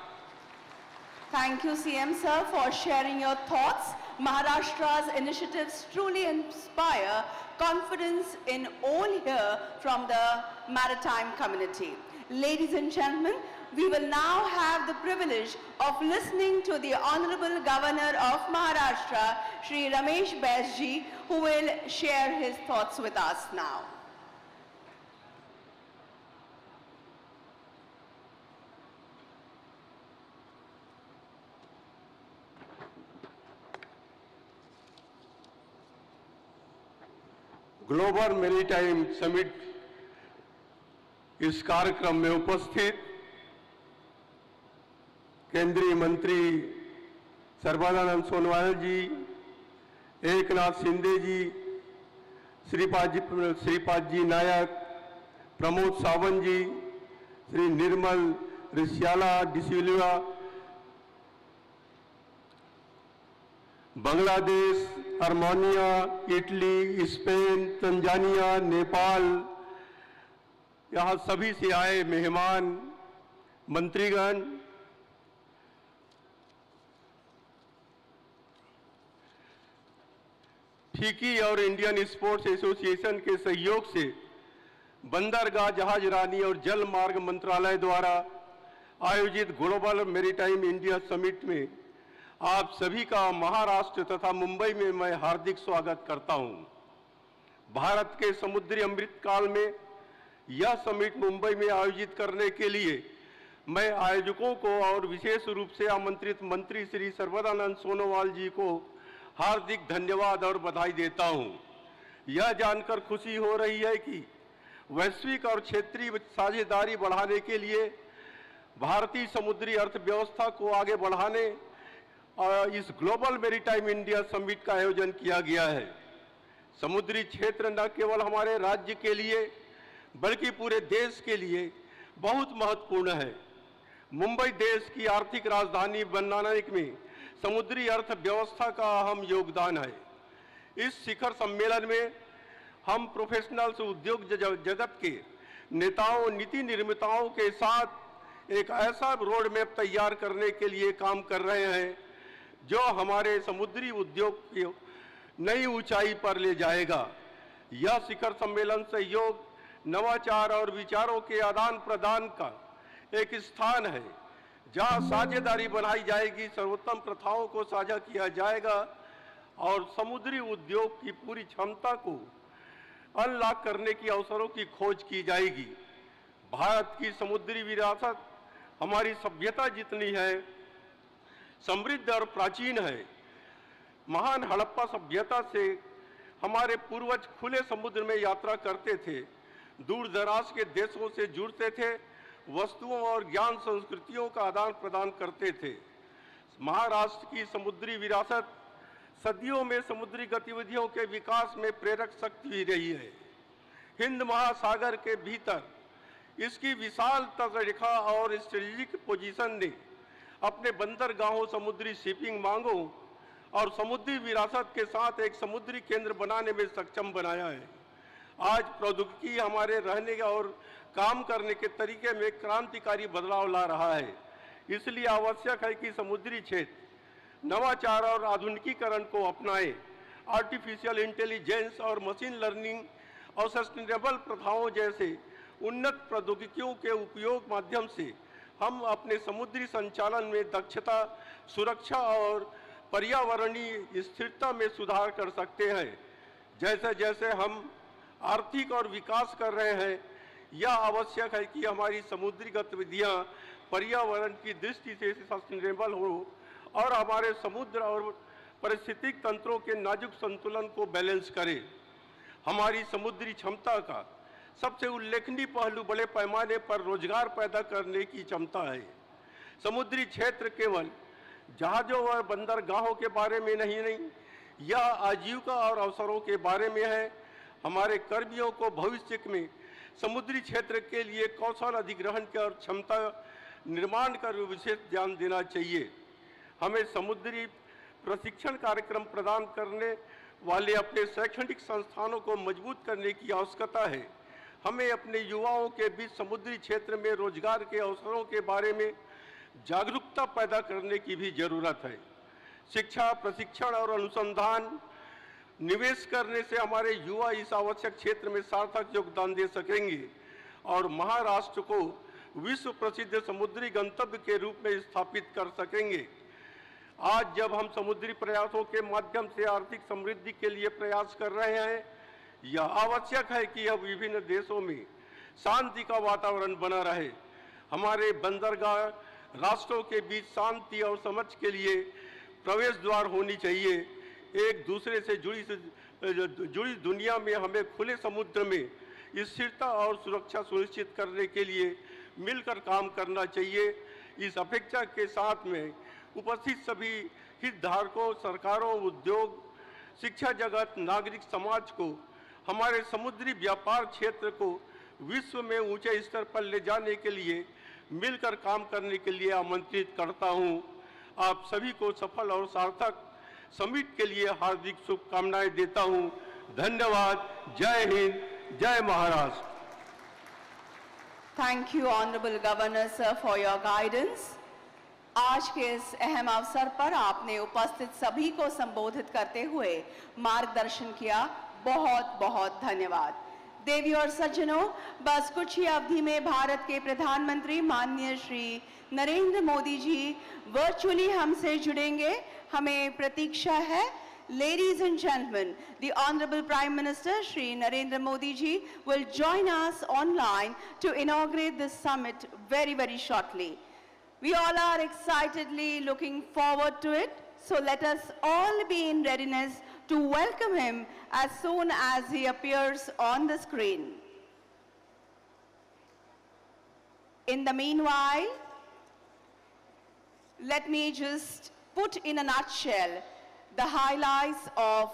Thank you, CM sir, for sharing your thoughts. Maharashtra's initiatives truly inspire confidence in all here from the maritime community. Ladies and gentlemen, we will now have the privilege of listening to the Honorable Governor of Maharashtra, Shri Ramesh Baisji, who will share his thoughts with us now. Global maritime summit इस कार्यक्रम में उपस्थित केंद्रीय मंत्री Sarbananda Sonowal ji, Eknath Shinde ji, Shripad ji Naik, Pramod Sawant ji, Shri Nirmal Siripala de Silva, Bangladesh, Armenia, Italy, Spain, Tanzania, Nepal, यहाँ सभी से आए मेहमान, मंत्रीगण, फीकी और इंडियन स्पोर्ट्स एसोसिएशन के सहयोग से बंदरगाह, जहाजरानी और जल मार्ग मंत्रालय द्वारा आयोजित ग्लोबल मैरीटाइम इंडिया समिट में आप सभी का महाराष्ट्र तथा मुंबई में मैं हार्दिक स्वागत करता हूं। भारत के समुद्री अमृतकाल में यह समिट मुंबई में आयोजित करने के लिए मैं आयोजकों को और विशेष रूप से आमंत्रित मंत्री श्री सर्बानंद सोनोवाल जी को हार्दिक धन्यवाद और बधाई देता हूं। यह जानकर खुशी हो रही है कि वैश्विक और क्षेत्रीय साझेदारी बढ़ाने के लिए भारतीय समुद्री अर्थव्यवस्था को आगे बढ़ाने इस ग्लोबल मैरीटाइम इंडिया समिट का आयोजन किया गया है। समुद्री क्षेत्र न केवल हमारे राज्य के लिए बल्कि पूरे देश के लिए बहुत महत्वपूर्ण है। मुंबई देश की आर्थिक राजधानी बनाने में समुद्री अर्थव्यवस्था का अहम योगदान है। इस शिखर सम्मेलन में हम प्रोफेशनल्स, उद्योग जगत के नेताओं, नीति निर्माताओं के साथ एक ऐसा रोड मैप तैयार करने के लिए काम कर रहे हैं जो हमारे समुद्री उद्योग को नई ऊंचाई पर ले जाएगा। यह शिखर सम्मेलन सहयोग, नवाचार और विचारों के आदान प्रदान का एक स्थान है जहां साझेदारी बनाई जाएगी, सर्वोत्तम प्रथाओं को साझा किया जाएगा और समुद्री उद्योग की पूरी क्षमता को अनलॉक करने की अवसरों की खोज की जाएगी। भारत की समुद्री विरासत हमारी सभ्यता जितनी है समृद्ध और प्राचीन है। महान हड़प्पा सभ्यता से हमारे पूर्वज खुले समुद्र में यात्रा करते थे, दूर दराज के देशों से जुड़ते थे, वस्तुओं और ज्ञान संस्कृतियों का आदान प्रदान करते थे। महाराष्ट्र की समुद्री विरासत सदियों में समुद्री गतिविधियों के विकास में प्रेरक शक्ति भी रही है। हिंद महासागर के भीतर इसकी विशाल तटरेखा और स्ट्रेटेजिक पोजीशन ने अपने बंदरगाहों, समुद्री शिपिंग मांगों और समुद्री विरासत के साथ एक समुद्री केंद्र बनाने में सक्षम बनाया है। आज प्रौद्योगिकी हमारे रहने और काम करने के तरीके में क्रांतिकारी बदलाव ला रहा है। इसलिए आवश्यक है कि समुद्री क्षेत्र नवाचार और आधुनिकीकरण को अपनाएं। आर्टिफिशियल इंटेलिजेंस और मशीन लर्निंग और सस्टेनेबल प्रथाओं जैसे उन्नत प्रौद्योगिकियों के उपयोग माध्यम से हम अपने समुद्री संचालन में दक्षता, सुरक्षा और पर्यावरणीय स्थिरता में सुधार कर सकते हैं। जैसे जैसे हम आर्थिक और विकास कर रहे हैं, यह आवश्यक है कि हमारी समुद्री गतिविधियां पर्यावरण की दृष्टि से सस्टेनेबल हो और हमारे समुद्र और पारिस्थितिक तंत्रों के नाजुक संतुलन को बैलेंस करें। हमारी समुद्री क्षमता का सबसे उल्लेखनीय पहलू बड़े पैमाने पर रोजगार पैदा करने की क्षमता है। समुद्री क्षेत्र केवल जहाजों और बंदरगाहों के बारे में नहीं, यह आजीविका और अवसरों के बारे में है। हमारे कर्मियों को भविष्य में समुद्री क्षेत्र के लिए कौशल अधिग्रहण की और क्षमता निर्माण का विशेष ध्यान देना चाहिए। हमें समुद्री प्रशिक्षण कार्यक्रम प्रदान करने वाले अपने शैक्षणिक संस्थानों को मजबूत करने की आवश्यकता है। हमें अपने युवाओं के बीच समुद्री क्षेत्र में रोजगार के अवसरों के बारे में जागरूकता पैदा करने की भी जरूरत है। शिक्षा, प्रशिक्षण और अनुसंधान निवेश करने से हमारे युवा इस आवश्यक क्षेत्र में सार्थक योगदान दे सकेंगे और महाराष्ट्र को विश्व प्रसिद्ध समुद्री गंतव्य के रूप में स्थापित कर सकेंगे। आज जब हम समुद्री प्रयासों के माध्यम से आर्थिक समृद्धि के लिए प्रयास कर रहे हैं, यह आवश्यक है कि अब विभिन्न देशों में शांति का वातावरण बना रहे। हमारे बंदरगाह राष्ट्रों के बीच शांति और समझ के लिए प्रवेश द्वार होनी चाहिए। एक दूसरे से जुड़ी दुनिया में हमें खुले समुद्र में स्थिरता और सुरक्षा सुनिश्चित करने के लिए मिलकर काम करना चाहिए। इस अपेक्षा के साथ में उपस्थित सभी हितधारकों, सरकारों, उद्योग, शिक्षा जगत, नागरिक समाज को हमारे समुद्री व्यापार क्षेत्र को विश्व में ऊंचे स्तर पर ले जाने के लिए मिलकर काम करने के लिए आमंत्रित करता हूं। आप सभी को सफल और सार्थक समिट के लिए हार्दिक शुभकामनाएं देता हूं। धन्यवाद। जय हिंद, जय Maharashtra. Thank you, Honorable Governor Sir, for your guidance. आज के इस अहम अवसर पर आपने उपस्थित सभी को संबोधित करते हुए मार्गदर्शन किया। बहुत बहुत धन्यवाद। देवी और सज्जनों, बस कुछ ही अवधि में भारत के प्रधानमंत्री माननीय श्री नरेंद्र मोदी जी वर्चुअली हमसे जुड़ेंगे। हमें प्रतीक्षा है। Ladies and gentlemen, the Honorable Prime Minister Shri Narendra Modi ji will join us online to inaugurate this summit very, very shortly. We all are excitedly looking forward to it, so let us all be in readiness to welcome him as soon as he appears on the screen. In the meanwhile, let me just put in a nutshell the highlights of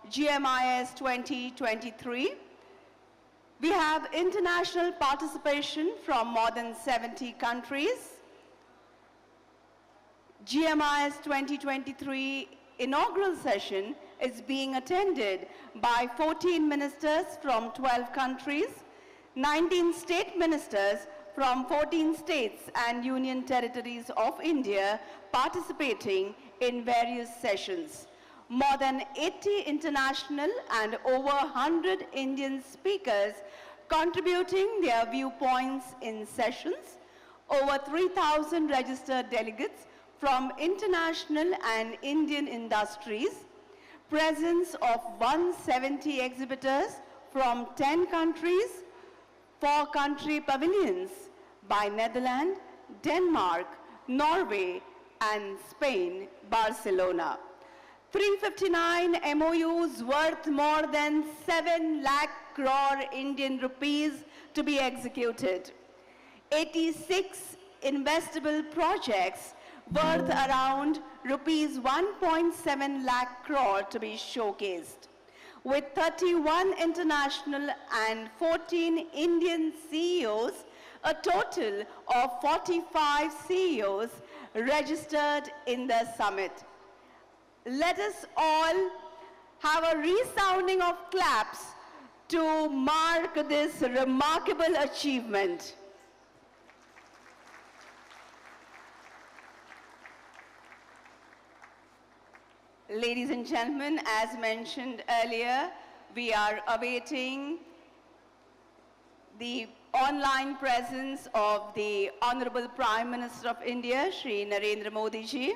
GMIS 2023. We have international participation from more than 70 countries. GMIS 2023 inaugural session is being attended by 14 ministers from 12 countries, 19 state ministers from 14 states and union territories of India participating in various sessions. More than 80 international and over 100 Indian speakers contributing their viewpoints in sessions, over 3,000 registered delegates from international and Indian industries, presence of 170 exhibitors from 10 countries, 4 country pavilions by Netherlands, Denmark, Norway, and Spain, Barcelona. 359 MOUs worth more than 7 lakh crore Indian rupees to be executed. 86 investable projects worth around rupees 1.7 lakh crore to be showcased. With 31 international and 14 Indian CEOs, a total of 45 CEOs registered in the summit. Let us all have a resounding of claps to mark this remarkable achievement. Ladies and gentlemen, as mentioned earlier, we are awaiting the online presence of the Honorable Prime Minister of India, Shri Narendra Modi ji.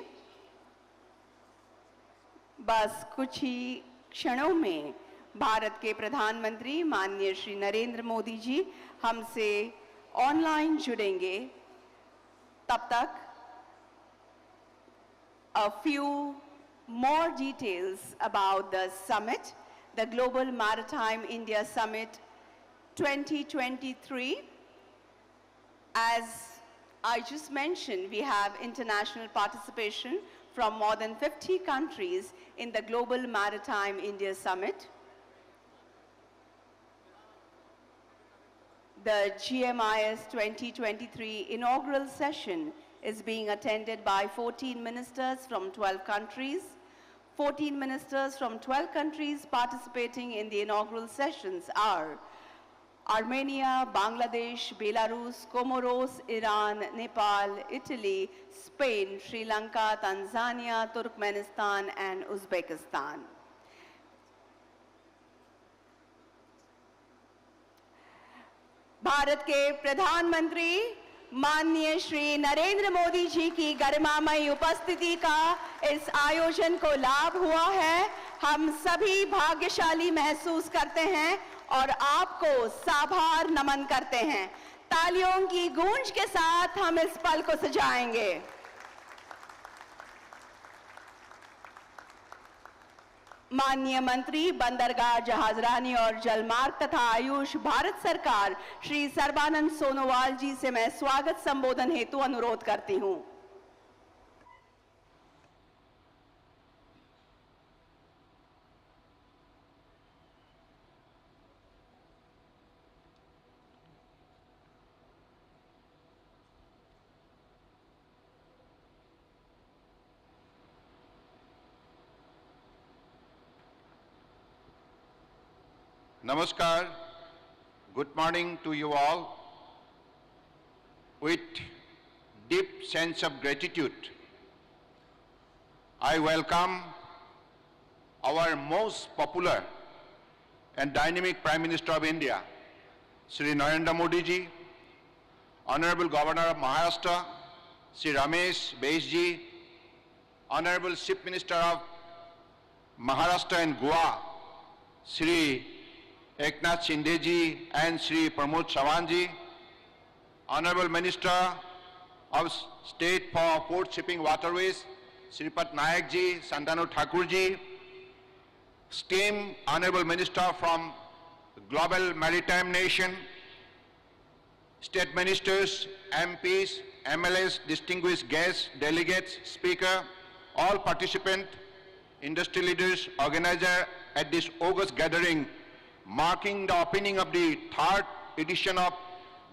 बस कुछ ही क्षणों में भारत के प्रधानमंत्री माननीय श्री नरेंद्र मोदी जी हमसे online जुड़ेंगे। तब तक a few more details about the summit, the Global Maritime India Summit 2023. As I just mentioned, we have international participation from more than 50 countries in the Global Maritime India Summit. The GMIS 2023 inaugural session is being attended by 14 ministers from 12 countries. 14 ministers from 12 countries participating in the inaugural sessions are Armenia, Bangladesh, Belarus, Comoros, Iran, Nepal, Italy, Spain, Sri Lanka, Tanzania, Turkmenistan, and Uzbekistan. Bharat के प्रधानमंत्री माननीय श्री नरेंद्र मोदी जी की गरिमामयी उपस्थिति का इस आयोजन को लाभ हुआ है। हम सभी भाग्यशाली महसूस करते हैं और आपको साभार नमन करते हैं। तालियों की गूंज के साथ हम इस पल को सजाएंगे। माननीय मंत्री बंदरगाह, जहाजरानी और जलमार्ग तथा आयुष, भारत सरकार, श्री सर्बानंद सोनोवाल जी से मैं स्वागत संबोधन हेतु अनुरोध करती हूं। Namaskar, good morning to you all. With deep sense of gratitude, I welcome our most popular and dynamic Prime Minister of India, Shri Narendra Modi ji, Honorable Governor of Maharashtra, Shri Ramesh Bais ji, Honorable Chief Minister of Maharashtra and Goa, Shri Eknath Shinde ji and Shri Pramod Sawan ji, Honorable Minister of State for Port Shipping Waterways, Sripat Nayak ji, Santanu Thakur ji, esteemed Honorable Minister from Global Maritime Nation, State Ministers, MPs, MLAs, distinguished guests, delegates, speaker, all participants, industry leaders, organizers at this August gathering marking the opening of the third edition of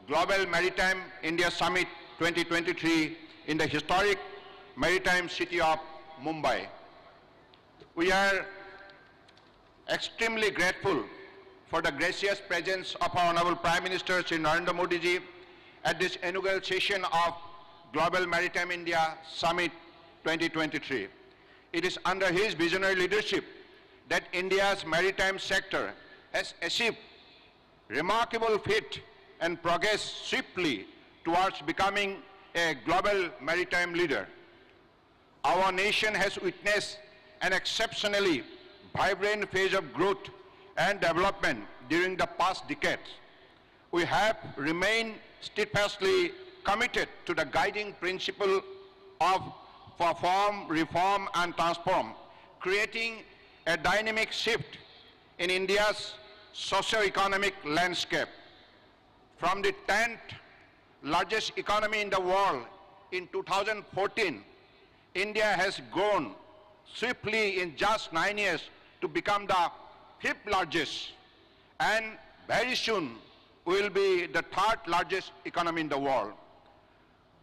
Global Maritime India Summit 2023 in the historic maritime city of Mumbai. We are extremely grateful for the gracious presence of our Honorable Prime Minister Shri Narendra Modi ji at this inaugural session of Global Maritime India Summit 2023. It is under his visionary leadership that India's maritime sector has achieved remarkable feat and progress swiftly towards becoming a global maritime leader. Our nation has witnessed an exceptionally vibrant phase of growth and development during the past decades. We have remained steadfastly committed to the guiding principle of perform, reform, and transform, creating a dynamic shift in India's socio-economic landscape. From the 10th largest economy in the world in 2014, India has grown swiftly in just 9 years to become the 5th largest, and very soon will be the 3rd largest economy in the world.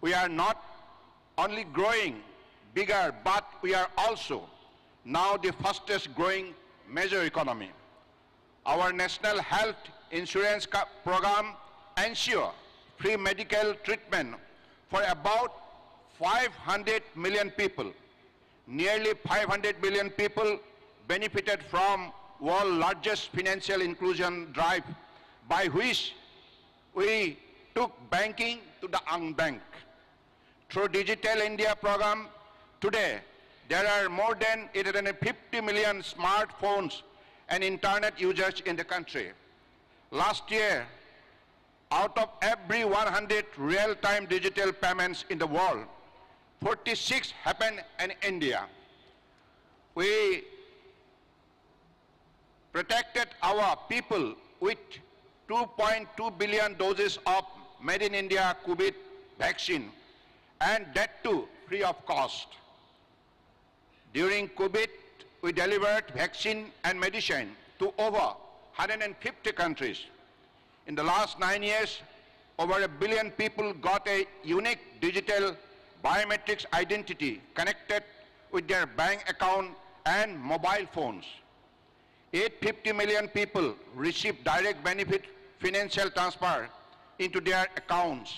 We are not only growing bigger, but we are also now the fastest growing major economy. Our national health insurance program ensures free medical treatment for about 500 million people. Nearly 500 million people benefited from world's largest financial inclusion drive, by which we took banking to the unbanked. Through Digital India program, today there are more than 850 million smartphones and internet users in the country. Last year, out of every 100 real-time digital payments in the world, 46 happened in India. We protected our people with 2.2 billion doses of Made in India COVID vaccine, and that too free of cost. During COVID, we delivered vaccine and medicine to over 150 countries. In the last 9 years, over 1 billion people got a unique digital biometrics identity connected with their bank account and mobile phones. 850 million people received direct benefit financial transfer into their accounts.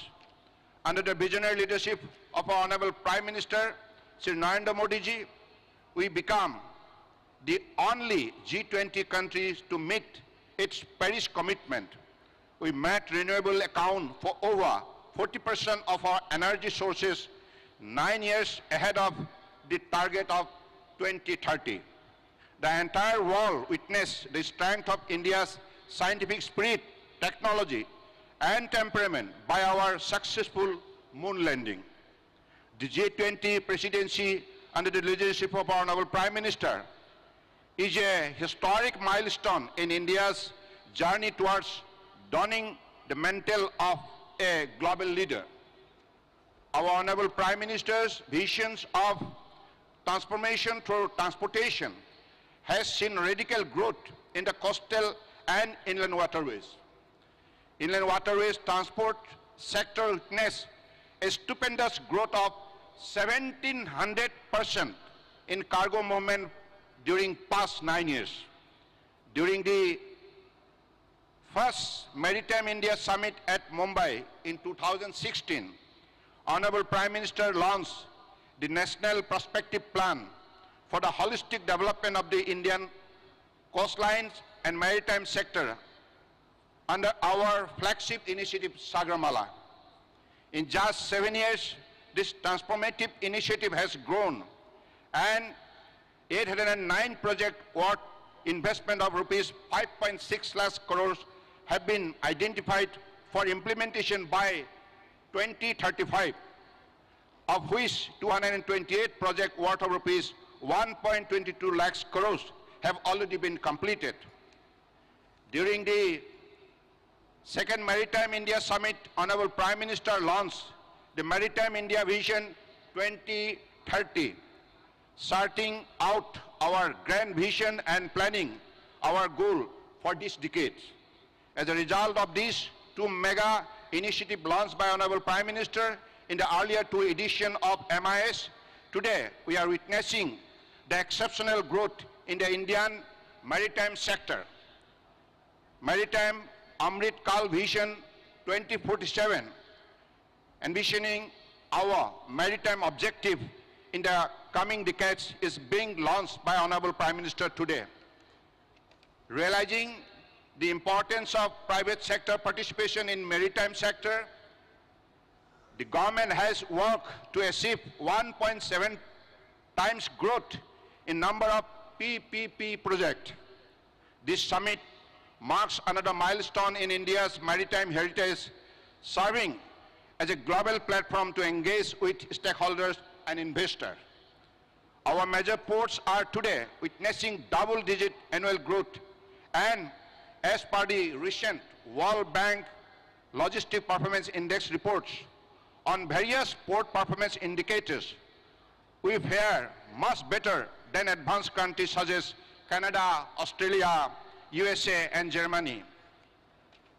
Under the visionary leadership of our Honorable Prime Minister, Sri Narendra Modi ji, we become the only G20 countries to meet its Paris commitment. We met renewable account for over 40% of our energy sources 9 years ahead of the target of 2030. The entire world witnessed the strength of India's scientific spirit, technology, and temperament by our successful moon landing. The G20 presidency under the leadership of our Honorable Prime Minister is a historic milestone in India's journey towards donning the mantle of a global leader. Our Honorable Prime Minister's visions of transformation through transportation has seen radical growth in the coastal and inland waterways. Inland waterways transport sector witnessed a stupendous growth of 1700% in cargo movement during past 9 years. During the first Maritime India Summit at Mumbai in 2016, Honorable Prime Minister launched the National Prospective Plan for the holistic development of the Indian coastlines and maritime sector under our flagship initiative, Sagarmala. In just 7 years, this transformative initiative has grown, and 809 project worth investment of rupees 5.6 lakh crores have been identified for implementation by 2035, of which 228 project worth of rupees 1.22 lakhs crores have already been completed. During the second Maritime India Summit, Honorable Prime Minister launched the Maritime India Vision 2030, starting out our grand vision and planning our goal for this decade. As a result of these two mega initiatives launched by Honorable Prime Minister in the earlier two editions of GMIS, today we are witnessing the exceptional growth in the Indian maritime sector. Maritime Amrit Kal Vision 2047, envisioning our maritime objective in the coming decades, is being launched by Honorable Prime Minister today. Realizing the importance of private sector participation in maritime sector, the government has worked to achieve 1.7 times growth in number of PPP projects. This summit marks another milestone in India's maritime heritage, serving as a global platform to engage with stakeholders and investors. Our major ports are today witnessing double-digit annual growth, and as per the recent World Bank Logistic Performance Index reports, on various port performance indicators, we fare much better than advanced countries such as Canada, Australia, USA, and Germany.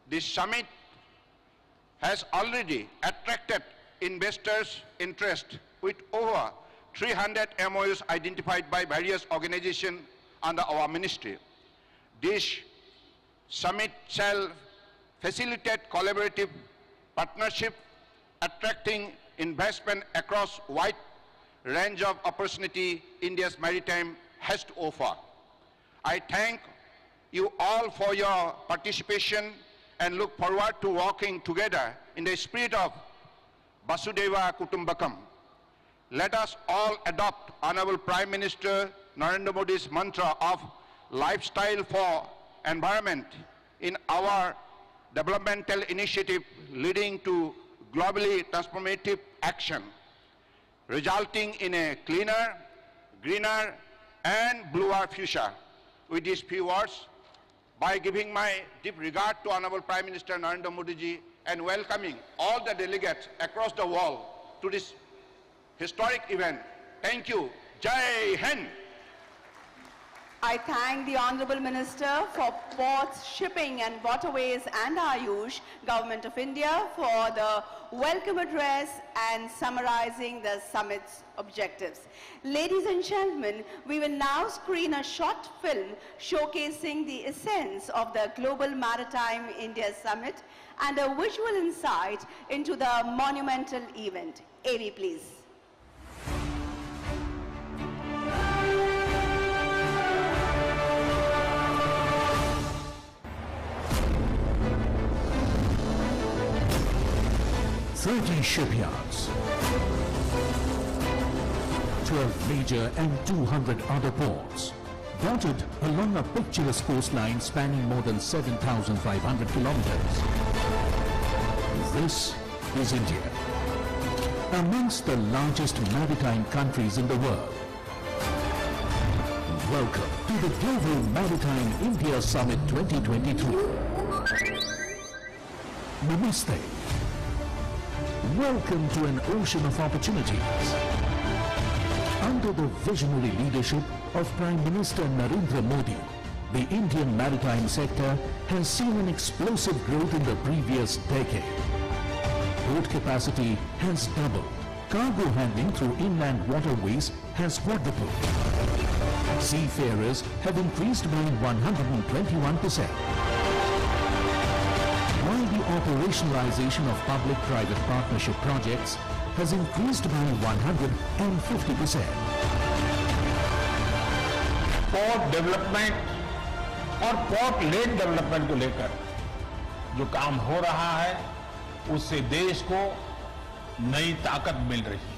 This summit has already attracted investors' interest with over 300 MOUs identified by various organizations under our ministry. This summit shall facilitate collaborative partnership, attracting investment across wide range of opportunity India's maritime has to offer. I thank you all for your participation and look forward to working together in the spirit of Vasudeva Kutumbakam. Let us all adopt Honorable Prime Minister Narendra Modi's mantra of lifestyle for environment in our developmental initiative leading to globally transformative action, resulting in a cleaner, greener, and bluer future. With these few words, by giving my deep regard to Honorable Prime Minister Narendra Modi ji and welcoming all the delegates across the world to this historic event. Thank you. Jai Hind. I thank the Honorable Minister for Ports, Shipping and Waterways and Ayush, Government of India, for the welcome address and summarizing the summit's objectives. Ladies and gentlemen, we will now screen a short film showcasing the essence of the Global Maritime India Summit and a visual insight into the monumental event. AV, please. Thirty shipyards, 12 major and 200 other ports, dotted along a picturesque coastline spanning more than 7,500 kilometers. This is India, amongst the largest maritime countries in the world. Welcome to the Global Maritime India Summit 2023. Namaste. Welcome to an ocean of opportunities. Under the visionary leadership of Prime Minister Narendra Modi, the Indian maritime sector has seen an explosive growth in the previous decade. Port capacity has doubled. Cargo handling through inland waterways has quadrupled. Seafarers have increased by 121%. While the operationalization of public-private partnership projects has increased by 150%. Port development और port lead development को लेकर जो काम हो रहा है उससे देश को नई ताकत मिल रही है.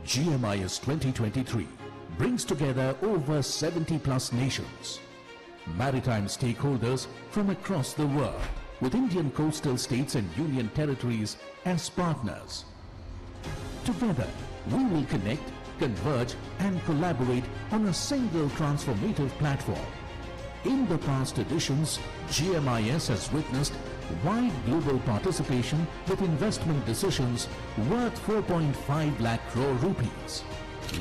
GMIS 2023 brings together over 70 plus nations, maritime stakeholders from across the world, with Indian coastal states and union territories as partners. Together, we will connect, converge and collaborate on a single transformative platform. In the past editions, GMIS has witnessed wide global participation with investment decisions worth 4.5 lakh crore rupees,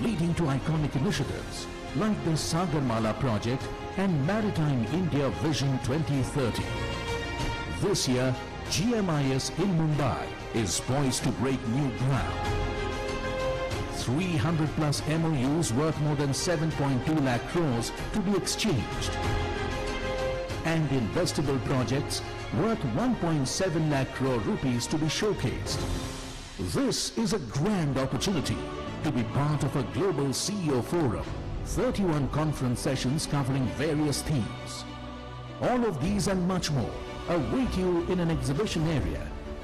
leading to iconic initiatives like the Sagarmala project and Maritime India Vision 2030. This year, GMIS in Mumbai is poised to break new ground. 300 plus MOUs worth more than 7.2 lakh crores to be exchanged, and investable projects worth 1.7 lakh crore rupees to be showcased. This is a grand opportunity to be part of a global CEO forum, 31 conference sessions covering various themes. All of these and much more await you in an exhibition area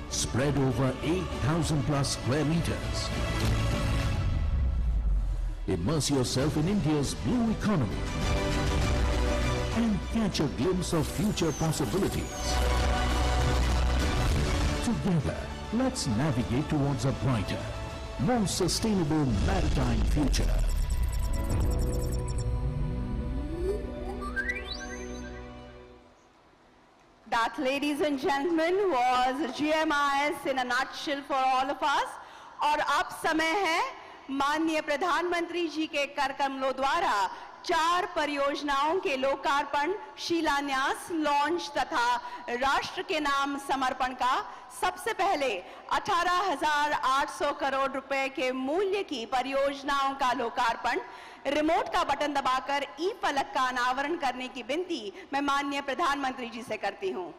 spread over 8,000 plus square meters. Immerse yourself in India's blue economy and catch a glimpse of future possibilities. Together, let's navigate towards a brighter, more sustainable maritime future. That, ladies and gentlemen, was GMIS in a nutshell for all of us. और अब समय है माननीय प्रधानमंत्री जी के कर कमलों द्वारा 4 परियोजनाओं के लोकार्पण, शिलान्यास, लॉन्च तथा राष्ट्र के नाम समर्पण का। सबसे पहले 18,800 करोड़ रुपए के मूल्य की परियोजनाओं का लोकार्पण। रिमोट का बटन दबाकर ई फलक का अनावरण करने की विनती मैं माननीय प्रधानमंत्री जी से करती हूं।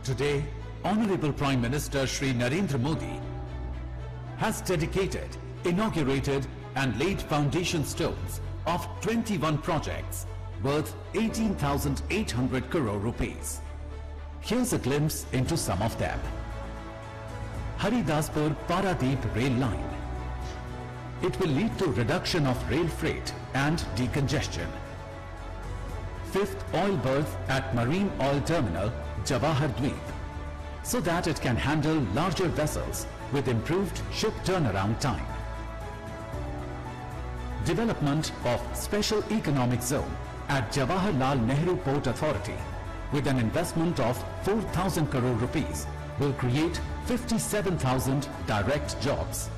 Today, Honorable Prime Minister Shri Narendra Modi has dedicated, inaugurated and laid foundation stones of 21 projects worth 18,800 crore rupees. Here's a glimpse into some of them. Haridaspur Paradeep rail line. It will lead to reduction of rail freight and decongestion. Fifth oil berth at Marine Oil Terminal, Jawahar Dweep, so that it can handle larger vessels with improved ship turnaround time. Development of Special Economic Zone at Jawaharlal Nehru Port Authority with an investment of 4,000 crore rupees will create 57,000 direct jobs.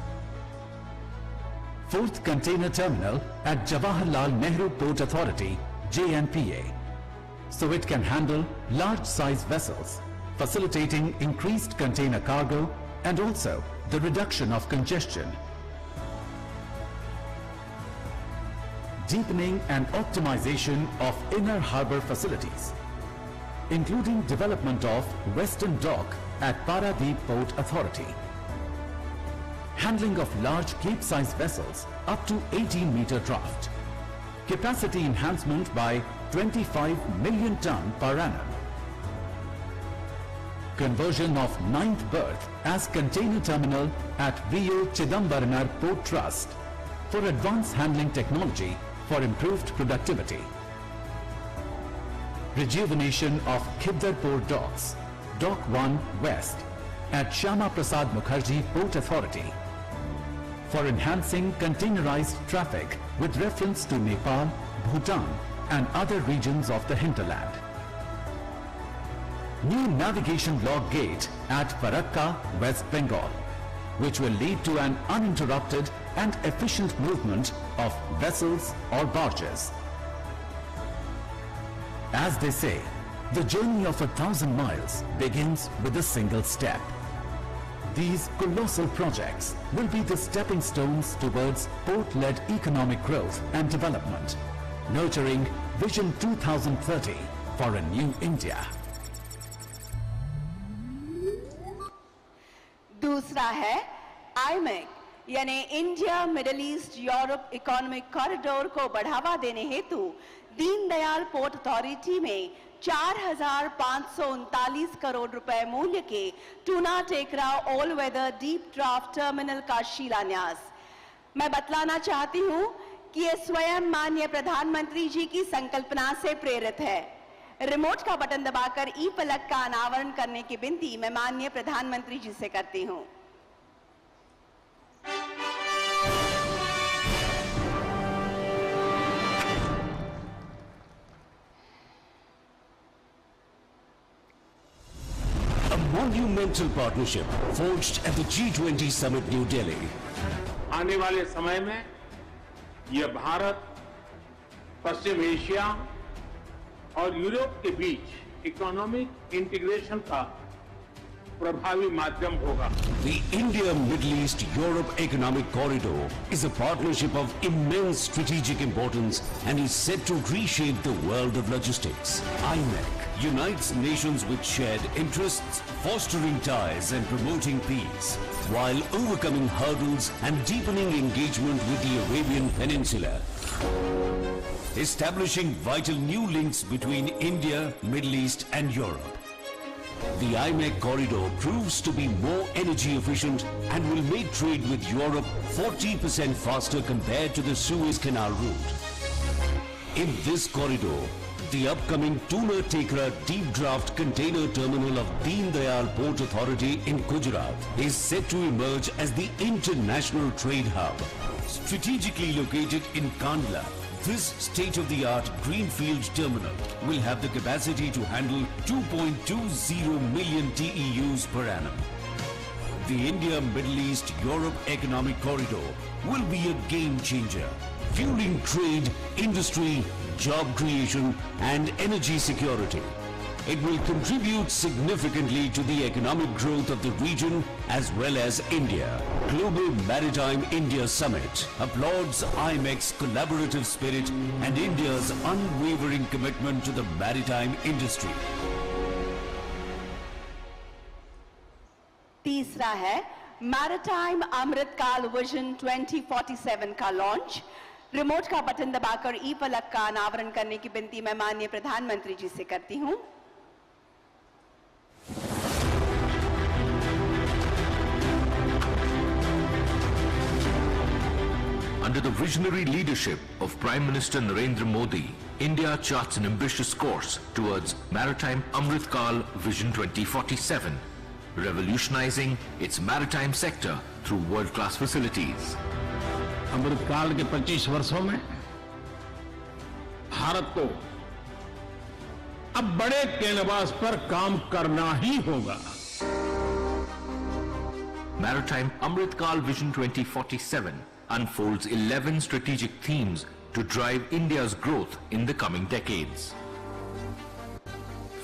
Fourth Container Terminal at Jawaharlal Nehru Port Authority, JNPA, so it can handle large-size vessels, facilitating increased container cargo and also the reduction of congestion. Deepening and optimization of inner harbour facilities, including development of Western Dock at Paradeep Port Authority. Handling of large cape-size vessels up to 18-meter draft. Capacity enhancement by 25 million ton per annum. Conversion of 9th berth as container terminal at VO Chidambaram Port Trust for advanced handling technology for improved productivity. Rejuvenation of Khiddarpur docks, Dock 1 West at Shyama Prasad Mukherjee Port Authority for enhancing containerized traffic with reference to Nepal, Bhutan and other regions of the hinterland. New navigation log gate at Farakka, West Bengal, which will lead to an uninterrupted and efficient movement of vessels or barges. As they say, the journey of 1,000 miles begins with a single step. These colossal projects will be the stepping stones towards port-led economic growth and development, nurturing Vision 2030 for a new India. दूसरा है IMEC यानी India middle east Europe economic corridor को बढ़ावा देने हेतु Deendayal port authority में 4,539 करोड़ रुपए मूल्य के Tuna Tekra all weather deep draft terminal का शिलान्यास। मैं बतलाना चाहती हूं कि ये स्वयं माननीय प्रधानमंत्री जी की संकल्पना से प्रेरित है। रिमोट का बटन दबाकर ई फलक का अनावरण करने की विनती मैं माननीय प्रधानमंत्री जी से करती हूं। A monumental partnership forged at the G20 Summit, New Delhi. आने वाले समय में यह भारत, पश्चिम एशिया और यूरोप के बीच इकोनॉमिक इंटीग्रेशन का प्रभावी माध्यम होगा। The India-Middle East-Europe Economic Corridor is a partnership of immense strategic importance and is set to reshape the world of logistics. IMEC unites nations with shared interests, fostering ties and promoting peace, while overcoming hurdles and deepening engagement with the Arabian Peninsula. Establishing vital new links between India, Middle East and Europe. The IMEC corridor proves to be more energy efficient and will make trade with Europe 40% faster compared to the Suez Canal route. In this corridor, the upcoming Tuna Tekra deep draft container terminal of Deen Dayal Port Authority in Gujarat is set to emerge as the international trade hub. Strategically located in Kandla, this state-of-the-art greenfield terminal will have the capacity to handle 2.20 million TEUs per annum. The India-Middle East-Europe Economic Corridor will be a game changer, fueling trade, industry, job creation and energy security. It will contribute significantly to the economic growth of the region as well as India. Global Maritime India Summit applauds IMEC's collaborative spirit and India's unwavering commitment to the maritime industry. तीसरा है maritime अमृतकाल vision 2047 का launch. Remote का button दबाकर ई फलक का अनावरण करने की विनती मैं माननीय प्रधानमंत्री जी से करती हूं। Under the visionary leadership of Prime Minister Narendra Modi, India charts an ambitious course towards Maritime Amritkal Vision 2047, revolutionizing its maritime sector through world-class facilities. अमृतकाल के 25 वर्षों में भारत को अब बड़े कैनवास पर काम करना ही होगा। Maritime Amritkal Vision 2047 unfolds 11 strategic themes to drive India's growth in the coming decades.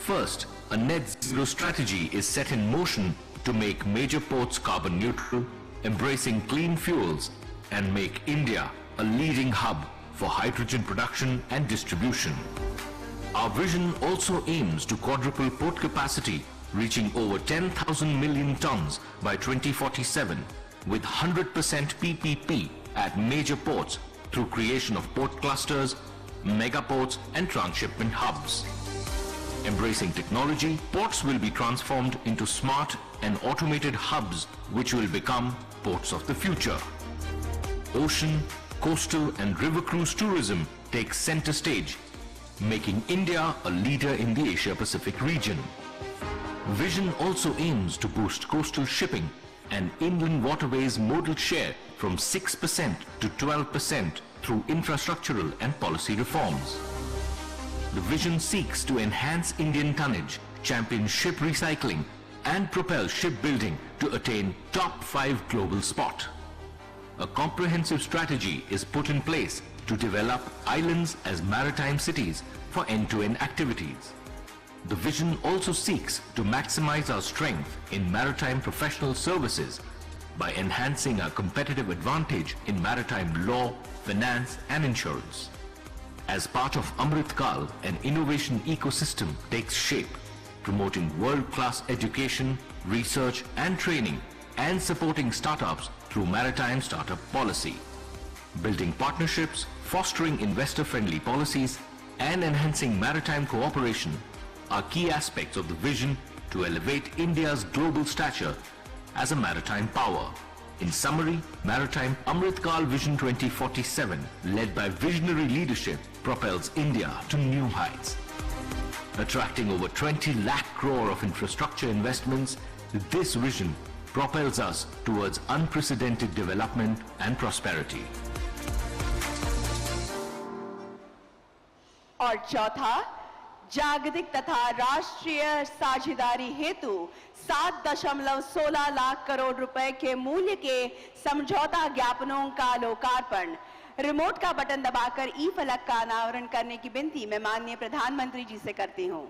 First, a net zero strategy is set in motion to make major ports carbon neutral, embracing clean fuels, and make India a leading hub for hydrogen production and distribution. Our vision also aims to quadruple port capacity, reaching over 10,000 million tons by 2047, with 100% PPP at major ports through creation of port clusters, mega ports and transshipment hubs. Embracing technology, ports will be transformed into smart and automated hubs which will become ports of the future. Ocean, coastal and river cruise tourism takes center stage, making India a leader in the Asia-Pacific region. Vision also aims to boost coastal shipping and inland waterways modal share from 6% to 12% through infrastructural and policy reforms. The vision seeks to enhance Indian tonnage, champion ship recycling, and propel shipbuilding to attain top 5 global spot. A comprehensive strategy is put in place to develop islands as maritime cities for end-to-end activities. The vision also seeks to maximize our strength in maritime professional services by enhancing our competitive advantage in maritime law, finance and insurance. As part of Amritkal, an innovation ecosystem takes shape, promoting world-class education, research and training, and supporting startups through maritime startup policy. Building partnerships, fostering investor-friendly policies, and enhancing maritime cooperation are key aspects of the vision to elevate India's global stature as a maritime power. In summary, Maritime Amritkal Vision 2047, led by visionary leadership, propels India to new heights. Attracting over 20 lakh crore of infrastructure investments, this vision propels us towards unprecedented development and prosperity. और चौथा, जागतिक तथा राष्ट्रीय साझेदारी हेतु 7.16 लाख करोड़ रुपए के मूल्य के समझौता ज्ञापनों का लोकार्पण। रिमोट का बटन दबाकर ई फलक का अनावरण करने की विनती मैं माननीय प्रधानमंत्री जी से करती हूं।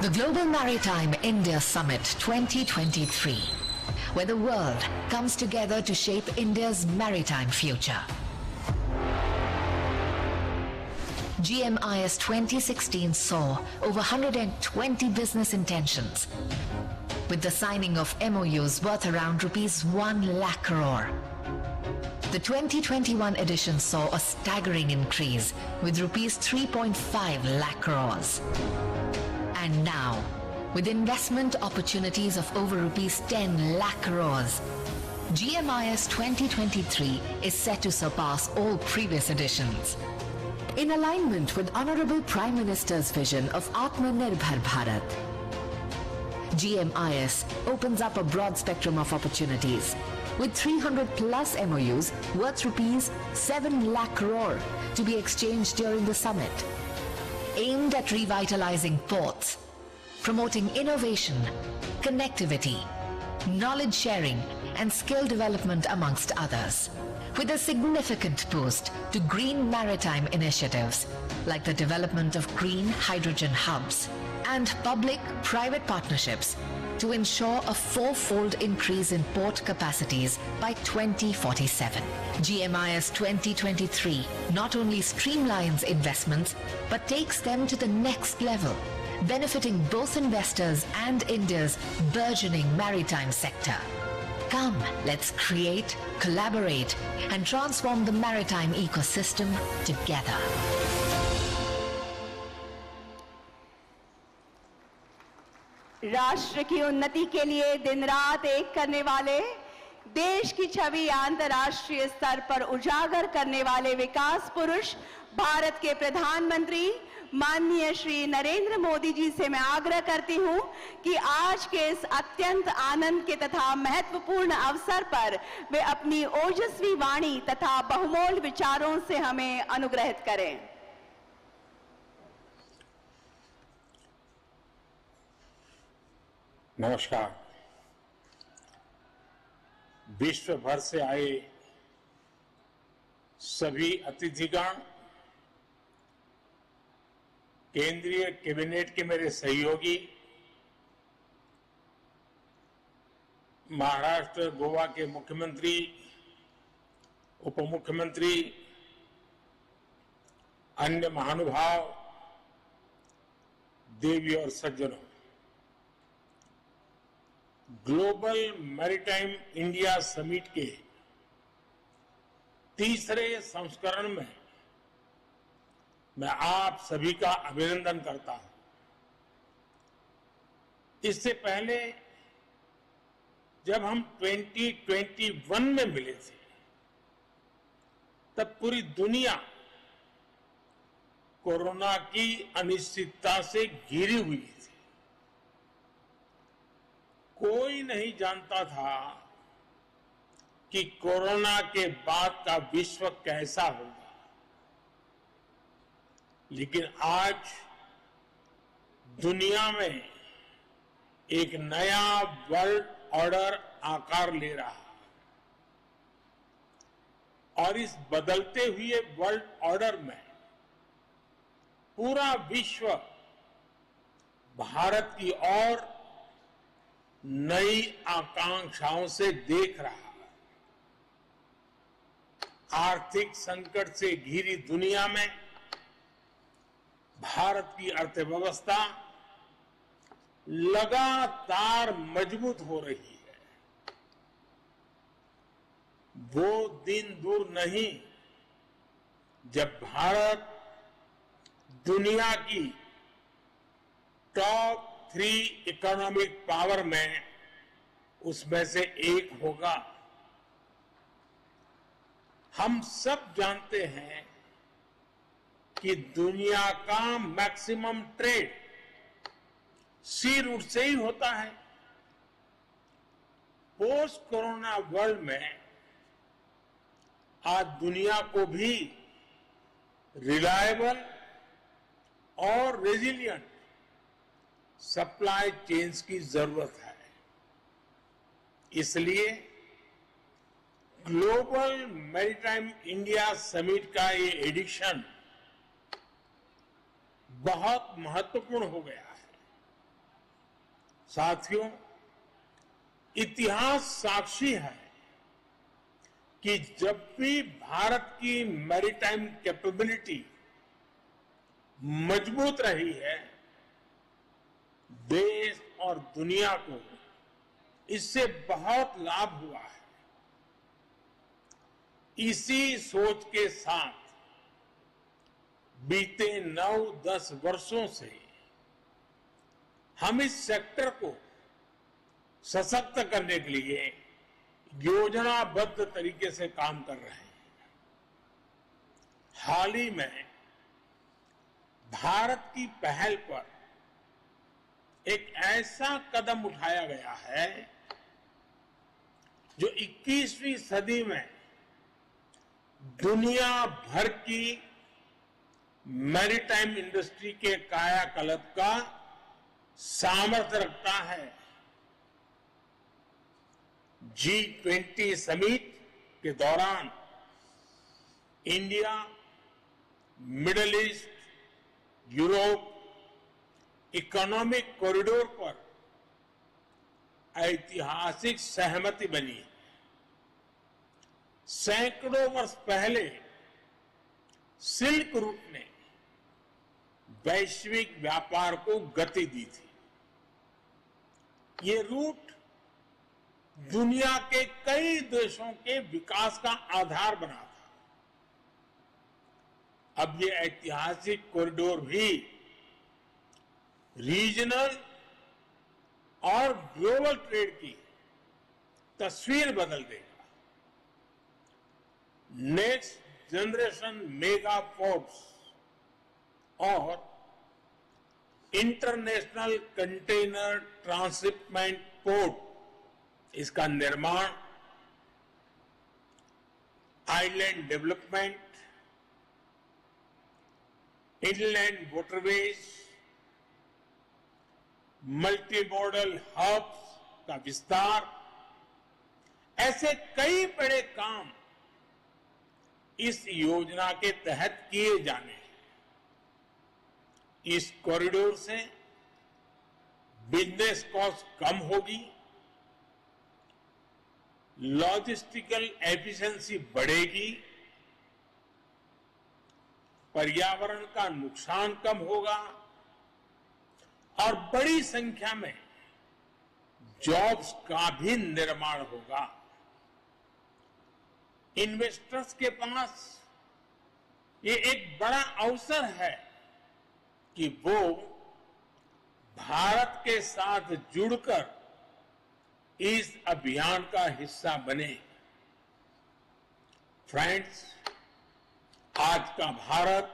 The Global Maritime India Summit 2023, where the world comes together to shape India's maritime future. GMIS 2016 saw over 120 business intentions, with the signing of MOUs worth around ₹1 lakh crore. The 2021 edition saw a staggering increase with ₹3.5 lakh crores. And now, with investment opportunities of over ₹10 lakh crores, GMIS 2023 is set to surpass all previous editions. In alignment with Honorable Prime Minister's vision of Atmanirbhar Bharat, GMIS opens up a broad spectrum of opportunities with 300 plus MOUs worth ₹7 lakh crore to be exchanged during the summit, aimed at revitalizing ports, promoting innovation, connectivity, knowledge sharing, and skill development amongst others, with a significant boost to green maritime initiatives like the development of green hydrogen hubs and public-private partnerships to ensure a four-fold increase in port capacities by 2047. GMIS 2023 not only streamlines investments, but takes them to the next level, benefiting both investors and India's burgeoning maritime sector. Come, let's create, collaborate, and transform the maritime ecosystem together. राष्ट्र की उन्नति के लिए दिन रात एक करने वाले, देश की छवि अंतर्राष्ट्रीय स्तर पर उजागर करने वाले विकास पुरुष भारत के प्रधानमंत्री माननीय श्री नरेंद्र मोदी जी से मैं आग्रह करती हूं कि आज के इस अत्यंत आनंद के तथा महत्वपूर्ण अवसर पर वे अपनी ओजस्वी वाणी तथा बहुमूल्य विचारों से हमें अनुग्रहित करें। नमस्कार। विश्व भर से आए सभी अतिथिगण, केंद्रीय कैबिनेट के मेरे सहयोगी, महाराष्ट्र गोवा के मुख्यमंत्री, उप मुख्यमंत्री, अन्य महानुभाव, देवी और सज्जनों, ग्लोबल मैरीटाइम इंडिया समिट के तीसरे संस्करण में मैं आप सभी का अभिनंदन करता हूं। इससे पहले जब हम 2021 में मिले थे, तब पूरी दुनिया कोरोना की अनिश्चितता से घिरी हुई थी। कोई नहीं जानता था कि कोरोना के बाद का विश्व कैसा होगा, लेकिन आज दुनिया में एक नया वर्ल्ड ऑर्डर आकार ले रहा है और इस बदलते हुए वर्ल्ड ऑर्डर में पूरा विश्व भारत की ओर नई आकांक्षाओं से देख रहा है। आर्थिक संकट से घिरी दुनिया में भारत की अर्थव्यवस्था लगातार मजबूत हो रही है। वो दिन दूर नहीं जब भारत दुनिया की टॉप 3 इकोनॉमिक पावर में उसमें से एक होगा। हम सब जानते हैं कि दुनिया का मैक्सिमम ट्रेड सी रूट से ही होता है। पोस्ट कोरोना वर्ल्ड में आज दुनिया को भी रिलायबल और रेजिलिएंट सप्लाई चेन्स की जरूरत है। इसलिए ग्लोबल मैरीटाइम इंडिया समिट का ये एडिशन बहुत महत्वपूर्ण हो गया है। साथियों, इतिहास साक्षी है कि जब भी भारत की मैरीटाइम कैपेबिलिटी मजबूत रही है, देश और दुनिया को इससे बहुत लाभ हुआ है। इसी सोच के साथ बीते 9-10 वर्षों से हम इस सेक्टर को सशक्त करने के लिए योजनाबद्ध तरीके से काम कर रहे हैं। हाल ही में भारत की पहल पर एक ऐसा कदम उठाया गया है जो 21वीं सदी में दुनिया भर की मैरीटाइम इंडस्ट्री के कायाकल्प का सामर्थ्य रखता है। G20 समिट के दौरान India, middle east, Europe economic corridor पर ऐतिहासिक सहमति बनी। सैकड़ों वर्ष पहले सिल्क रूट ने वैश्विक व्यापार को गति दी थी। ये रूट दुनिया के कई देशों के विकास का आधार बना था। अब ये ऐतिहासिक कॉरिडोर भी रीजनल और ग्लोबल ट्रेड की तस्वीर बदल देगा। नेक्स्ट जनरेशन मेगा पोर्ट्स और इंटरनेशनल कंटेनर ट्रांसशिपमेंट पोर्ट, इसका निर्माण, island development, inland waterways, multi modal hubs का विस्तार, ऐसे कई बड़े काम इस योजना के तहत किए जाने हैं। इस कॉरिडोर से बिजनेस कॉस्ट कम होगी, लॉजिस्टिकल एफिशिएंसी बढ़ेगी, पर्यावरण का नुकसान कम होगा और बड़ी संख्या में जॉब्स का भी निर्माण होगा। इन्वेस्टर्स के पास ये एक बड़ा अवसर है कि वो भारत के साथ जुड़कर इस अभियान का हिस्सा बने। फ्रेंड्स, आज का भारत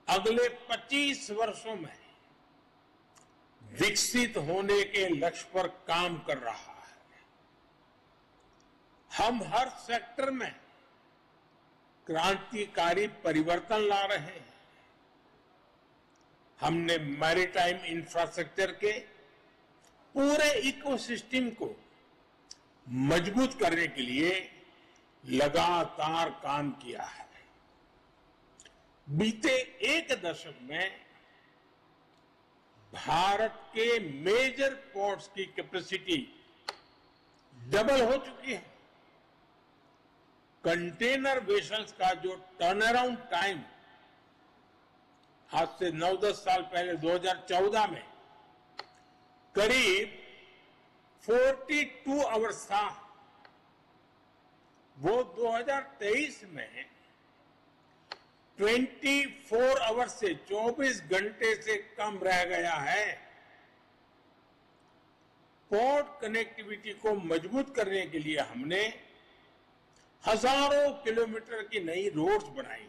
अगले 25 वर्षों में विकसित होने के लक्ष्य पर काम कर रहा है। हम हर सेक्टर में क्रांतिकारी परिवर्तन ला रहे हैं। हमने मैरीटाइम इंफ्रास्ट्रक्चर के पूरे इकोसिस्टम को मजबूत करने के लिए लगातार काम किया है। बीते एक दशक में भारत के मेजर पोर्ट्स की कैपेसिटी डबल हो चुकी है। कंटेनर वेसल्स का जो टर्न अराउंड टाइम आज से 9-10 साल पहले 2014 में करीब 42 आवर्स था, वो 2023 में 24 आवर्स से 24 घंटे से कम रह गया है। पोर्ट कनेक्टिविटी को मजबूत करने के लिए हमने हजारों किलोमीटर की नई रोड्स बनाई।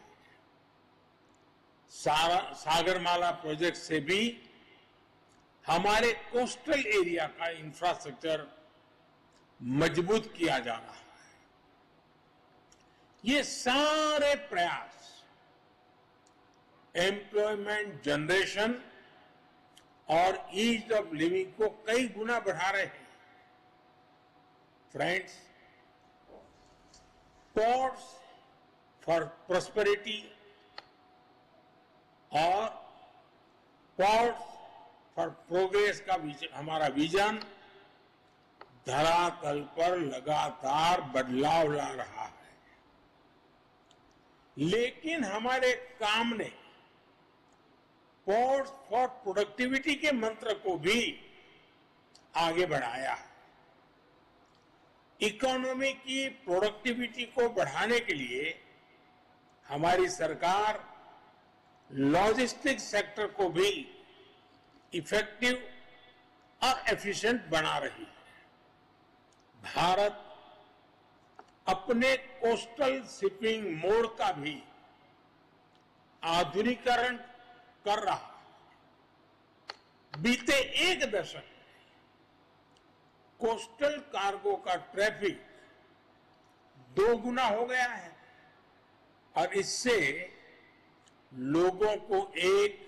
सागरमाला प्रोजेक्ट से भी हमारे कोस्टल एरिया का इंफ्रास्ट्रक्चर मजबूत किया जा रहा है। ये सारे प्रयास एम्प्लॉयमेंट जनरेशन और ईज ऑफ लिविंग को कई गुना बढ़ा रहे हैं। फ्रेंड्स, पोर्ट्स फॉर प्रॉस्पेरिटी और पोर्ट्स फॉर प्रोग्रेस का हमारा विजन धरातल पर लगातार बदलाव ला रहा है। लेकिन हमारे काम ने पोर्ट्स फॉर प्रोडक्टिविटी के मंत्र को भी आगे बढ़ाया है। इकोनॉमी की प्रोडक्टिविटी को बढ़ाने के लिए हमारी सरकार लॉजिस्टिक्स सेक्टर को भी इफेक्टिव और एफिशिएंट बना रही है। भारत अपने कोस्टल शिपिंग मोड का भी आधुनिकीकरण कर रहा है। बीते एक दशक में कोस्टल कार्गो का ट्रैफिक 2 गुना हो गया है और इससे लोगों को एक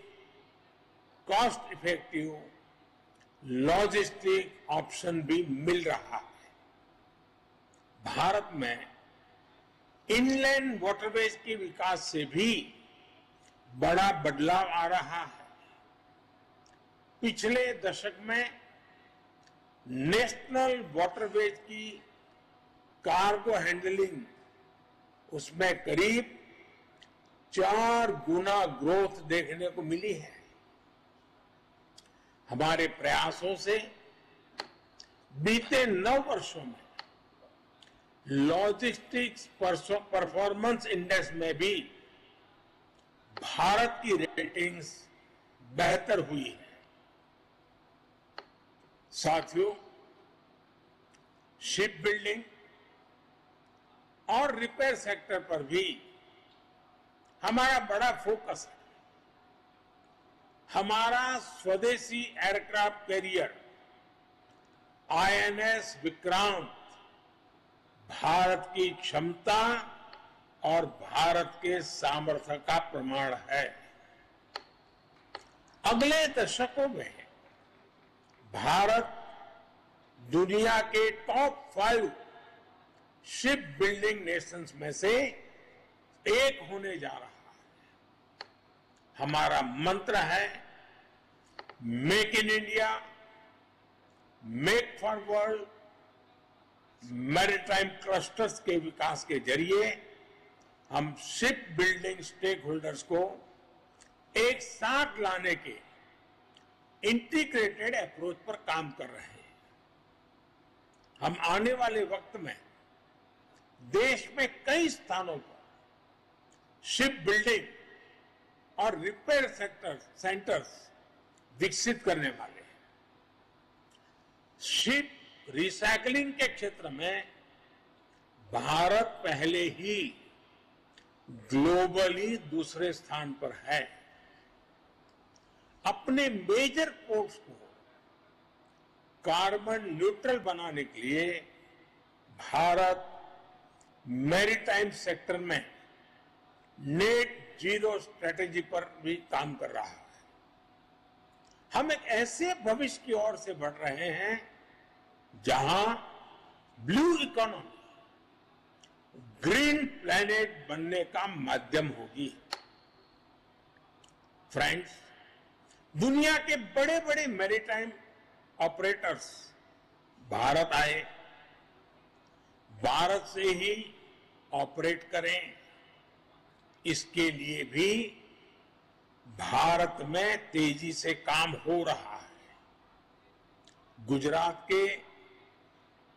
कॉस्ट इफेक्टिव लॉजिस्टिक ऑप्शन भी मिल रहा है। भारत में इनलैंड वाटरवेज के विकास से भी बड़ा बदलाव आ रहा है। पिछले दशक में नेशनल वाटरवेज की कार्गो हैंडलिंग उसमें करीब 4 गुना ग्रोथ देखने को मिली है। हमारे प्रयासों से बीते 9 वर्षों में लॉजिस्टिक्स परफॉर्मेंस इंडेक्स में भी भारत की रेटिंग्स बेहतर हुई है। साथियों, शिप बिल्डिंग और रिपेयर सेक्टर पर भी हमारा बड़ा फोकस है। हमारा स्वदेशी aircraft carrier INS Vikrant Bharat की क्षमता और भारत के सामर्थ्य का प्रमाण है। अगले दशकों में भारत दुनिया के टॉप 5 शिप बिल्डिंग नेशंस में से एक होने जा रहा है। हमारा मंत्र है make in India, make for world. Maritime clusters के विकास के जरिए हम शिप बिल्डिंग स्टेक होल्डर्स को एक साथ लाने के इंटीग्रेटेड अप्रोच पर काम कर रहे हैं। हम आने वाले वक्त में देश में कई स्थानों पर शिप बिल्डिंग और रिपेयर सेंटर्स विकसित करने वाले हैं। शिप रिसाइकलिंग के क्षेत्र में भारत पहले ही ग्लोबली दूसरे स्थान पर है। अपने मेजर पोर्ट्स को कार्बन न्यूट्रल बनाने के लिए भारत मैरीटाइम सेक्टर में नेट जीरो स्ट्रेटेजी पर भी काम कर रहा है। हम एक ऐसे भविष्य की ओर से बढ़ रहे हैं जहां ब्लू इकोनॉमी ग्रीन प्लैनेट बनने का माध्यम होगी। फ्रेंड्स, दुनिया के बड़े बड़े मैरीटाइम ऑपरेटर्स भारत आए, भारत से ही ऑपरेट करें, इसके लिए भी भारत में तेजी से काम हो रहा है। गुजरात के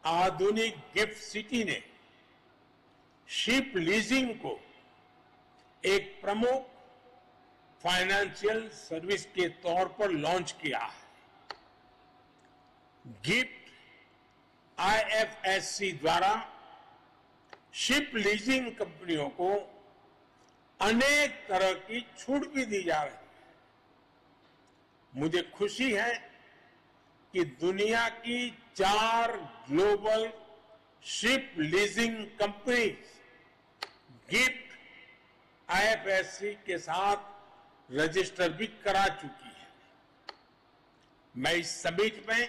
आधुनिक गिफ्ट सिटी ने शिप लीजिंग को एक प्रमुख फाइनेंशियल सर्विस के तौर पर लॉन्च किया है। गिफ्ट आईएफएससी द्वारा शिप लीजिंग कंपनियों को अनेक तरह की छूट भी दी जा रही है। मुझे खुशी है कि दुनिया की 4 global ship leasing companies GIFT IFSC के साथ रजिस्टर भी करा चुकी है। मैं इस समिट में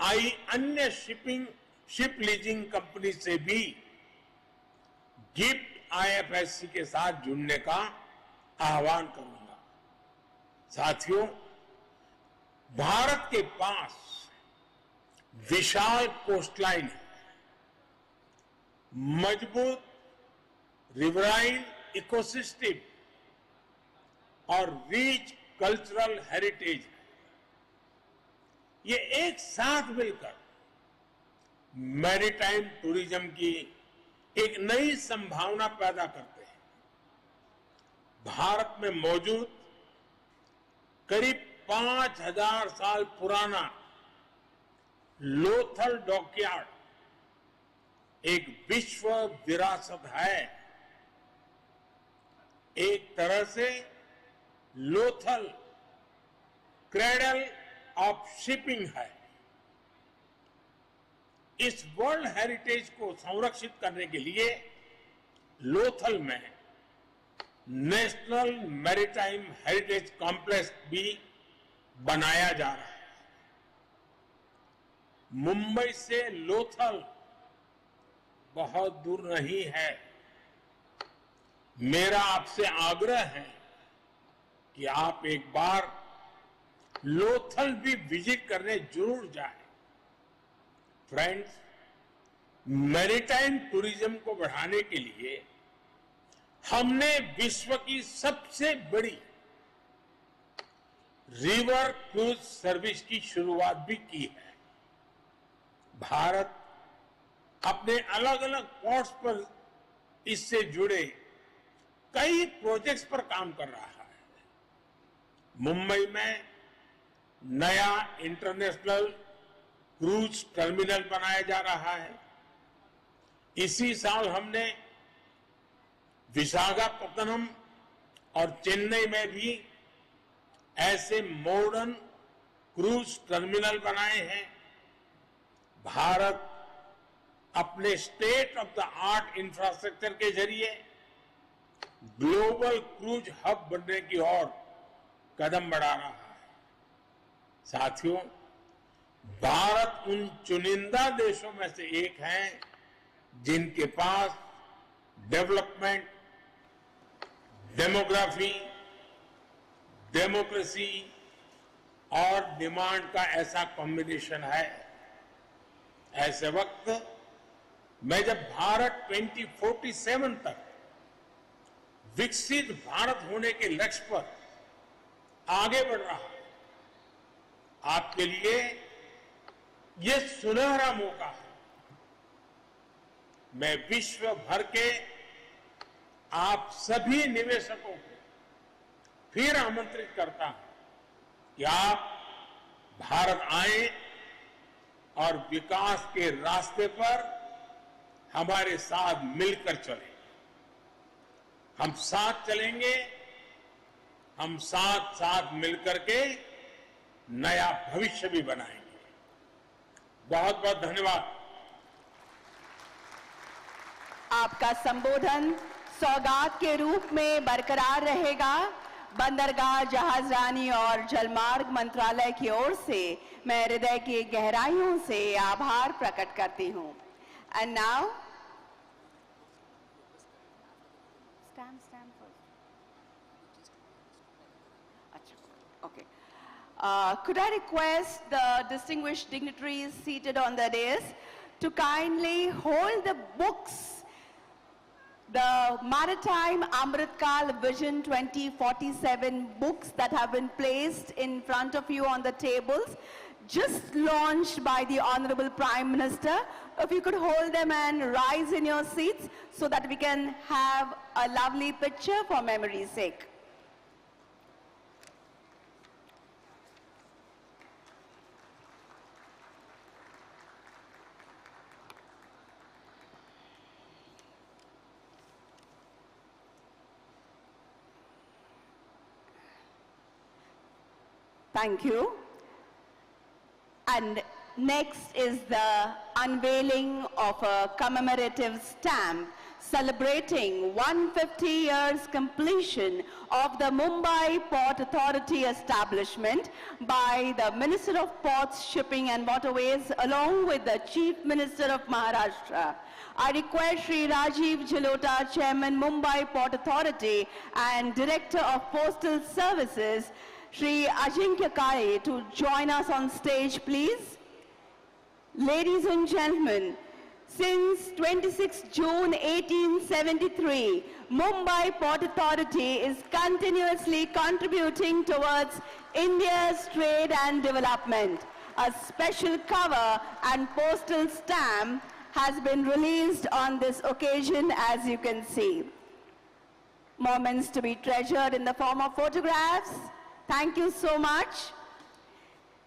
आई अन्य शिप लीजिंग कंपनी से भी गिफ्ट आईएफएससी के साथ जुड़ने का आह्वान करूंगा। साथियों, भारत के पास विशाल कोस्टलाइन है, मजबूत रिवराइन इकोसिस्टम और रिच कल्चरल हेरिटेज है। ये एक साथ मिलकर मैरीटाइम टूरिज्म की एक नई संभावना पैदा करते हैं। भारत में मौजूद करीब 5000 साल पुराना लोथल डॉकयार्ड एक विश्व विरासत है। एक तरह से लोथल क्रेडल ऑफ शिपिंग है। इस वर्ल्ड हेरिटेज को संरक्षित करने के लिए लोथल में नेशनल मैरीटाइम हेरिटेज कॉम्प्लेक्स भी बनाया जा रहा है। मुंबई से लोथल बहुत दूर नहीं है। मेरा आपसे आग्रह है कि आप एक बार लोथल भी विजिट करने जरूर जाए। फ्रेंड्स, मैरीटाइम टूरिज्म को बढ़ाने के लिए हमने विश्व की सबसे बड़ी रिवर क्रूज सर्विस की शुरुआत भी की है। भारत अपने अलग अलग पोर्ट्स पर इससे जुड़े कई प्रोजेक्ट्स पर काम कर रहा है। मुंबई में नया इंटरनेशनल क्रूज टर्मिनल बनाया जा रहा है। इसी साल हमने विशाखापत्तनम और चेन्नई में भी ऐसे मॉडर्न क्रूज टर्मिनल बनाए हैं। भारत अपने state of the art infrastructure के जरिए ग्लोबल क्रूज हब बनने की ओर कदम बढ़ा रहा है। साथियों, भारत उन चुनिंदा देशों में से एक है जिनके पास डेवलपमेंट, डेमोग्राफी, डेमोक्रेसी और डिमांड का ऐसा कॉम्बिनेशन है। ऐसे वक्त मैं जब भारत 2047 तक विकसित भारत होने के लक्ष्य पर आगे बढ़ रहा है, आपके लिए यह सुनहरा मौका है। मैं विश्व भर के आप सभी निवेशकों को फिर आमंत्रित करता हूं कि आप भारत आएं और विकास के रास्ते पर हमारे साथ मिलकर चलें। हम साथ चलेंगे, हम साथ साथ मिलकर के नया भविष्य भी बनाएंगे। बहुत बहुत धन्यवाद। आपका संबोधन सौगात के रूप में बरकरार रहेगा। बंदरगाह, जहाजरानी और जलमार्ग मंत्रालय की ओर से मैं हृदय की गहराइयों से आभार प्रकट करती हूं। And now could I request the distinguished dignitaries seated on the dais to kindly hold the books, the Maritime Amritkal Vision 2047 books that have been placed in front of you on the tables, just launched by the Honorable Prime Minister. If you could hold them and rise in your seats so that we can have a lovely picture for memory's sake. Thank you. And next is the unveiling of a commemorative stamp celebrating 150 years completion of the Mumbai Port Authority establishment by the Minister of Ports, Shipping and Waterways along with the Chief Minister of Maharashtra. I request Shri Rajiv Jalota, Chairman, Mumbai Port Authority and Director of Postal Services, Shri Ajinkya Kare, to join us on stage, please. Ladies and gentlemen, since 26 June 1873, Mumbai Port Authority is continuously contributing towards India's trade and development. A special cover and postal stamp has been released on this occasion, as you can see. Moments to be treasured in the form of photographs. Thank you so much.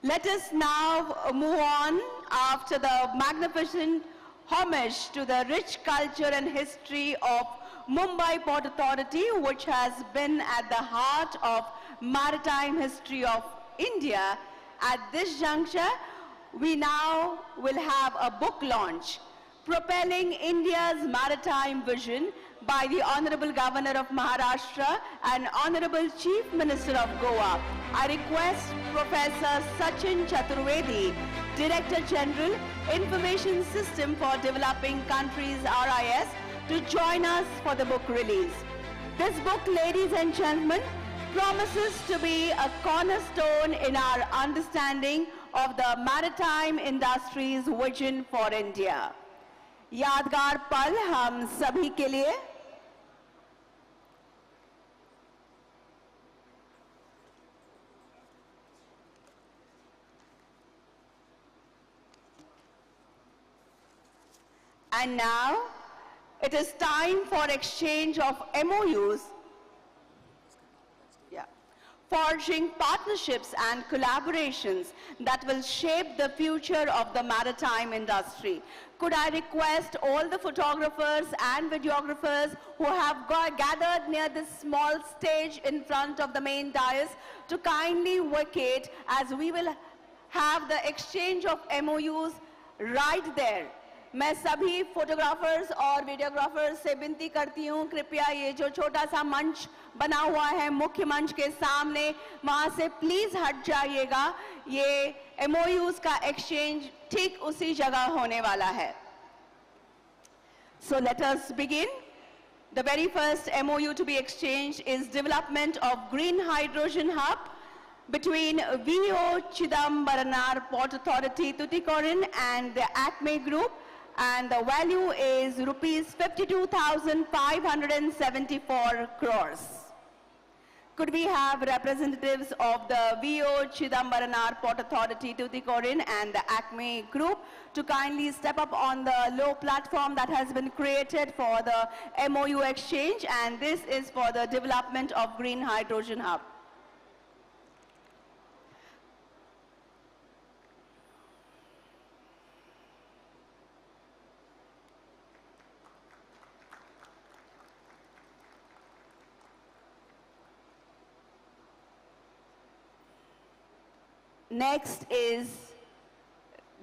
Let us now move on after the magnificent homage to the rich culture and history of Mumbai Port Authority, which has been at the heart of maritime history of India. At this juncture, we now will have a book launch, Propelling India's Maritime Vision, by the Honorable Governor of Maharashtra and Honorable Chief Minister of Goa. I request Professor Sachin Chaturvedi, Director General, Information System for Developing Countries, RIS, to join us for the book release. This book, ladies and gentlemen, promises to be a cornerstone in our understanding of the maritime industry's vision for India. यादगार पल हम सभी के लिए And now it is time for exchange of MOUs, forging partnerships and collaborations that will shape the future of the maritime industry. Could I request all the photographers and videographers who have gathered near this small stage in front of the main dais to kindly vacate, as we will have the exchange of MOUs right there. मैं सभी photographers और videographers से विनती करती हूँ, कृपया ये जो छोटा सा मंच बना हुआ है मुख्य मंच के सामने, वहाँ से प्लीज हट जाइएगा. ये MOUs का एक्सचेंज ठीक उसी जगह होने वाला है. So let us begin. The very first MOU to be exchanged is development of green hydrogen hub between VO Chidambaranar Port Authority Tuticorin and the Acme Group, and the value is rupees 52,574 crores. Could we have representatives of the VO Chidambaranar Port Authority Tuticorin and the Acme Group to kindly step up on the low platform that has been created for the MOU exchange, and this is for the development of green hydrogen hub. Next is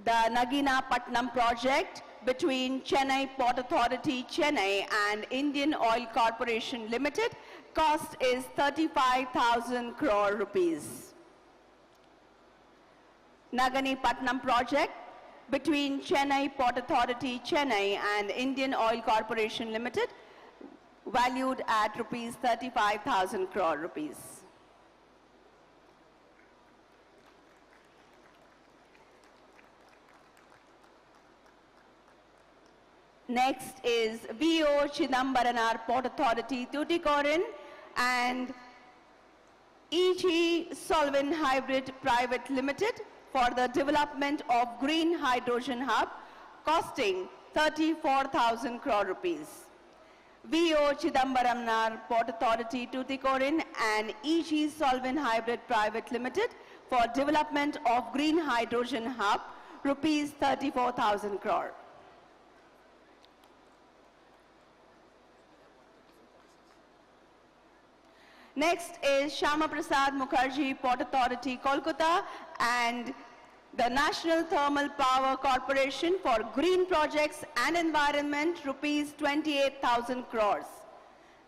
the Nagina Patnam project between Chennai Port Authority, Chennai and Indian Oil Corporation Limited. Cost is 35,000 crore rupees. Nagani Patnam project between Chennai Port Authority, Chennai and Indian Oil Corporation Limited, valued at rupees 35,000 crore rupees. Next is VO Chidambaranar Port Authority Tuticorin and EG Solvin Hybrid Private Limited for the development of green hydrogen hub costing 34,000 crore rupees. VO Chidambaranar Port Authority Tuticorin and EG Solvin Hybrid Private Limited for development of green hydrogen hub, rupees 34,000 crore. Next is Shyama Prasad Mukherjee Port Authority, Kolkata and the National Thermal Power Corporation for Green Projects and Environment, rupees 28,000 crores.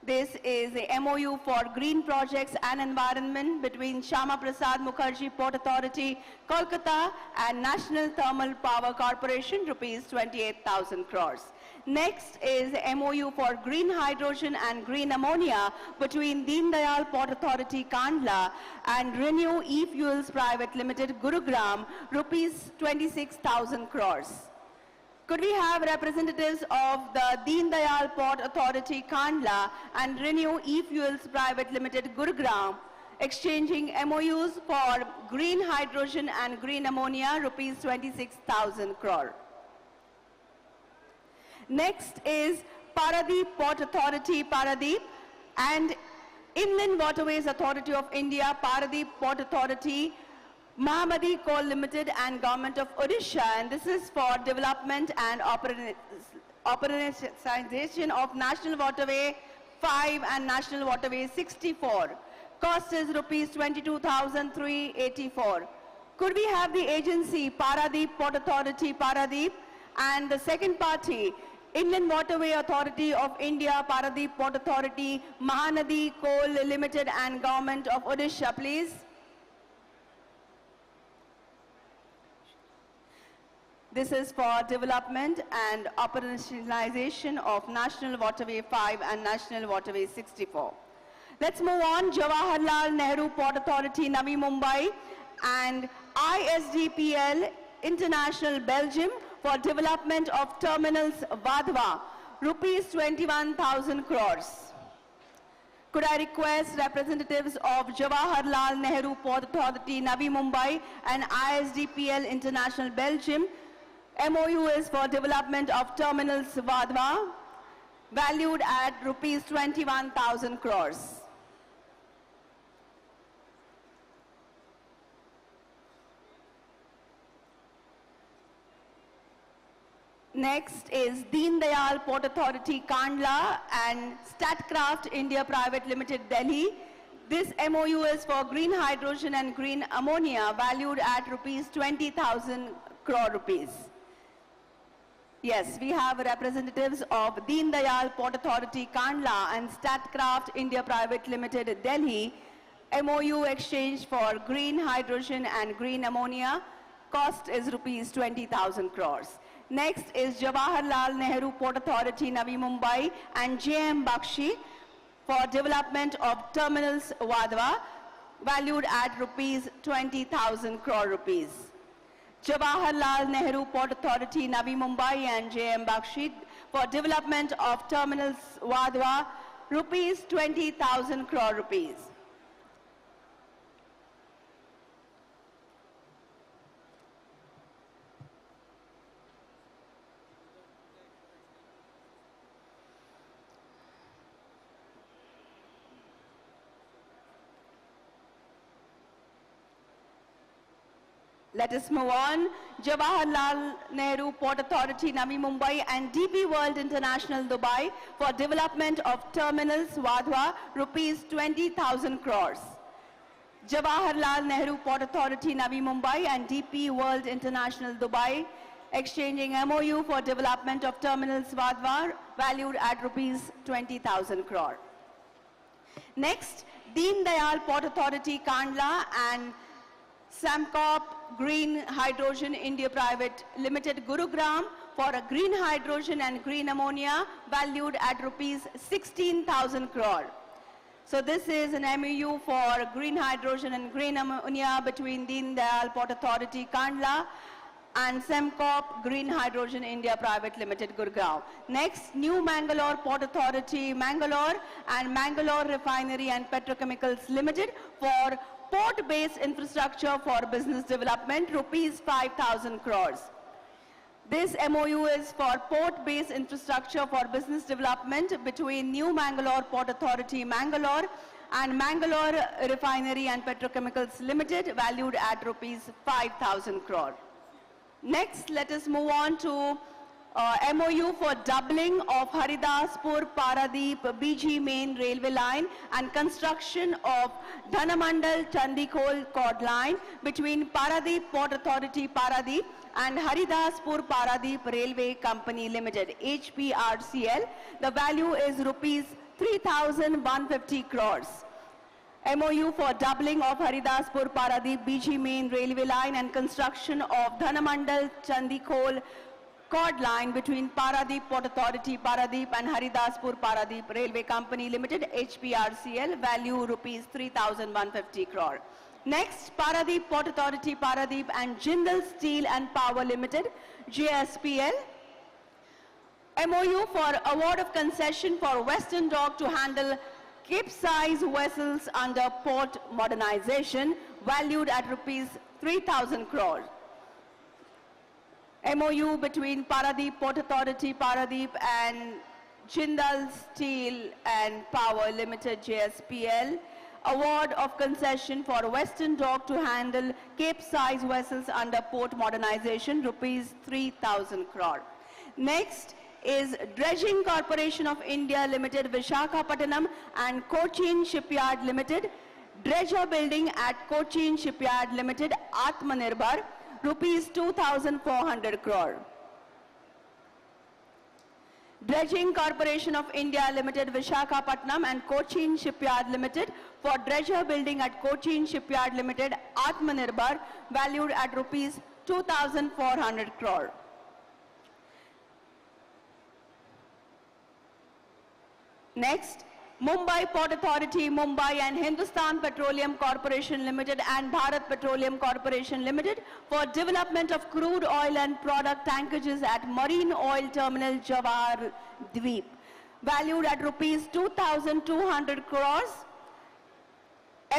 This is a MOU for green projects and environment between Shyama Prasad Mukherjee Port Authority, Kolkata and National Thermal Power Corporation, rupees 28,000 crores. Next is MOU for green hydrogen and green ammonia between Deen Dayal Port Authority, Kandla and Renew E-Fuels Private Limited, Gurugram, rupees 26,000 crores. Could we have representatives of the Deen Dayal Port Authority, Kandla and Renew E-Fuels Private Limited, Gurugram, exchanging MOUs for green hydrogen and green ammonia, rupees 26,000 crore. Next is Paradeep Port Authority, Paradeep, and Inland Waterways Authority of India, Paradeep Port Authority, Mahamadi Coal Limited and Government of Odisha, and this is for development and operationalization of National Waterway 5 and National Waterway 64. Cost is rupees 22,384. Could we have the agency Paradeep Port Authority, Paradeep, and the second party, Inland Waterway Authority of India, Paradeep Port Authority, Mahanadi Coal Limited and Government of Odisha, please? This is for development and operationalization of National Waterway 5 and National Waterway 64. Let's move on. Jawaharlal Nehru Port Authority, Navi Mumbai, and ISDPL International Belgium for development of terminals Vadhva, rupees 21,000 crores. Could I request representatives of Jawaharlal Nehru Port Authority, Navi Mumbai, and ISDPL International Belgium, MOU is for development of terminals Vadhva, valued at rupees 21,000 crores. Next is Deen Dayal Port Authority, Kandla, and Statkraft India Private Limited, Delhi. This MOU is for green hydrogen and green ammonia, valued at rupees 20,000 crore rupees. Yes, we have representatives of Deen Dayal Port Authority, Kandla, and Statkraft India Private Limited, Delhi. MOU exchange for green hydrogen and green ammonia. Cost is rupees 20,000 crores. Next is Jawaharlal Nehru Port Authority, Navi Mumbai, and JM Bakshi for development of terminals Vadhva, valued at rupees 20,000 crore rupees. Jawaharlal Nehru Port Authority, Navi Mumbai, and JM Bakshi for development of terminals Vadhva, rupees 20,000 crore rupees. Let us move on. Jawaharlal Nehru Port Authority, Navi Mumbai, and DP World International, Dubai for development of terminals Vadhva, rupees 20,000 crores. Jawaharlal Nehru Port Authority, Navi Mumbai, and DP World International, Dubai exchanging MOU for development of terminals Vadhva, valued at rupees 20,000 crore. Next, Deen Dayal Port Authority, Kandla, and Samcop Green Hydrogen India Private Limited, Gurugram for a green hydrogen and green ammonia, valued at rupees 16,000 crore. So this is an MOU for green hydrogen and green ammonia between Deen Dayal Port Authority, Kandla, and Semcop Green Hydrogen India Private Limited, Gurgaon. Next, New Mangalore Port Authority, Mangalore, and Mangalore Refinery and Petrochemicals Limited for port-based infrastructure for business development, rupees 5,000 crores. This MOU is for port-based infrastructure for business development between New Mangalore Port Authority, Mangalore, and Mangalore Refinery and Petrochemicals Limited, valued at rupees 5,000 crore. Next, let us move on to MOU for doubling of Haridaspur Paradeep BG main railway line and construction of Dhanamandal Chandikhol cord line between Paradeep Port Authority Paradeep and Haridaspur Paradeep Railway Company Limited, HPRCL. The value is rupees 3,150 crores. MOU for doubling of Haridaspur Paradeep BG main railway line and construction of Dhanamandal Chandikhol cord line between Paradeep Port Authority Paradeep and Haridaspur Paradeep Railway Company Limited, HPRCL, value rupees 3,150 crore. Next, Paradeep Port Authority Paradeep and Jindal Steel and Power Limited, JSPL. MOU for award of concession for Western Dock to handle Cape-size vessels under port modernization, valued at rupees 3,000 crore. MOU between Paradeep Port Authority Paradeep and Jindal Steel and Power Limited, JSPL. Award of concession for Western Dock to handle Cape-size vessels under port modernization, rupees 3,000 crore. Next is Dredging Corporation of India Limited, Visakhapatnam, and Cochin Shipyard Limited. Dredger building at Cochin Shipyard Limited, Atmanirbhar, rupees 2,400 crore. Dredging Corporation of India Limited, Visakhapatnam, and Cochin Shipyard Limited for dredger building at Cochin Shipyard Limited, Atmanirbhar, valued at rupees 2,400 crore. Next, Mumbai Port Authority, Mumbai and Hindustan Petroleum Corporation Limited and Bharat Petroleum Corporation Limited for development of crude oil and product tankages at Marine Oil Terminal Jawahar Dweep, valued at rupees 2,200 crores.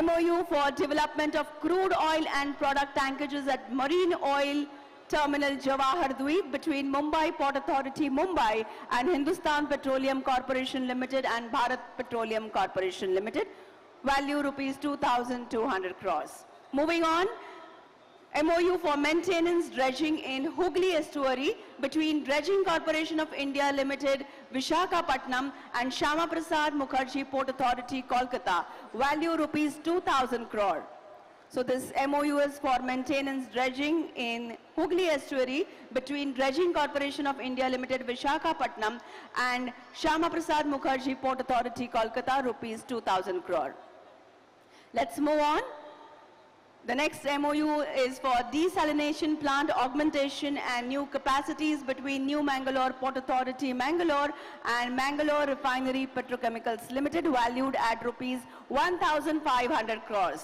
MOU for development of crude oil and product tankages at Marine Oil Terminal Jawahar Dweep between Mumbai Port Authority, Mumbai and Hindustan Petroleum Corporation Limited and Bharat Petroleum Corporation Limited, value rupees 2,200 crores. Moving on, MOU for maintenance dredging in Hooghly Estuary between Dredging Corporation of India Limited, Visakhapatnam and Shyama Prasad Mukherjee Port Authority, Kolkata, value rupees 2,000 crore. So this MOU is for maintenance dredging in Hooghly Estuary between Dredging Corporation of India Limited, Visakhapatnam and Shyama Prasad Mukherjee Port Authority, Kolkata, rupees 2,000 crore. Let's move on. The next MOU is for desalination plant augmentation and new capacities between New Mangalore Port Authority, Mangalore and Mangalore Refinery Petrochemicals Limited, valued at rupees 1,500 crores.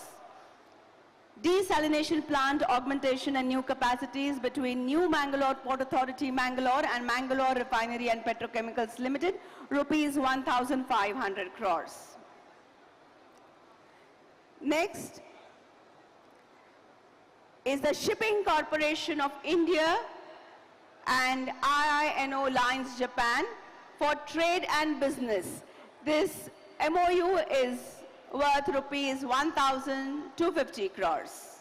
Desalination plant augmentation and new capacities between New Mangalore Port Authority, Mangalore and Mangalore Refinery and Petrochemicals Limited, rupees 1,500 crores. Next is the Shipping Corporation of India and IINO Lines Japan for trade and business. This MOU is worth rupees 1,250 crores.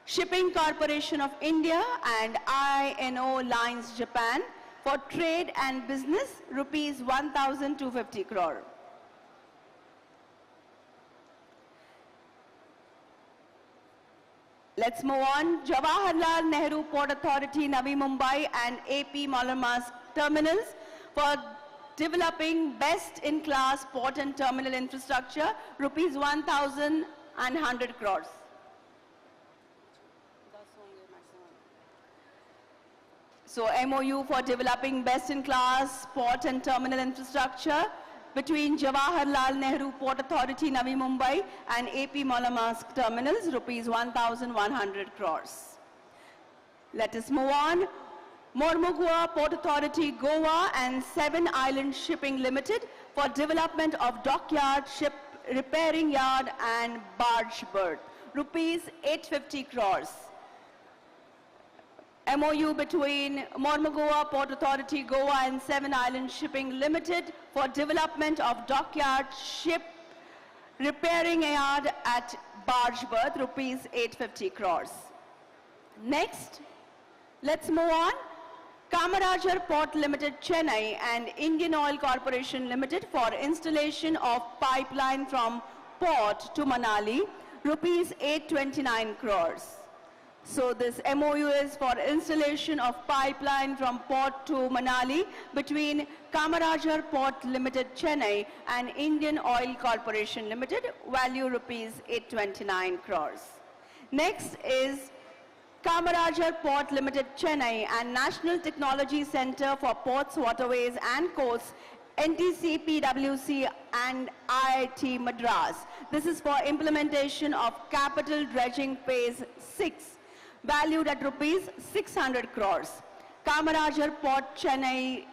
Shipping Corporation of India and IINO Lines Japan for trade and business, rupees 1,250 crore. Let's move on. Jawaharlal Nehru Port Authority, Navi Mumbai and AP Malamask Terminals for developing best-in-class port and terminal infrastructure, rupees 1,100 crores. So MOU for developing best-in-class port and terminal infrastructure between Jawaharlal Nehru Port Authority, Navi Mumbai and AP Malamask Terminals, rupees 1,100 crores. Let us move on. Mormugua Port Authority, Goa and Seven Island Shipping Limited for development of dockyard, ship repairing yard and barge berth, rupees 850 crores. MOU between Mormugua Port Authority, Goa and Seven Island Shipping Limited for development of dockyard, ship repairing yard at barge berth, rupees 850 crores. Next, let's move on. Kamarajar Port Limited, Chennai and Indian Oil Corporation Limited for installation of pipeline from port to Manali, rupees 829 crores. So this MOU is for installation of pipeline from port to Manali between Kamarajar Port Limited, Chennai and Indian Oil Corporation Limited, value rupees 829 crores. Next is Kamarajar Port Limited, Chennai and National Technology Center for Ports, Waterways and Coasts, NTC, PWC and IIT Madras. This is for implementation of capital dredging phase 6, valued at rupees 600 crores. Kamarajar Port, Chennai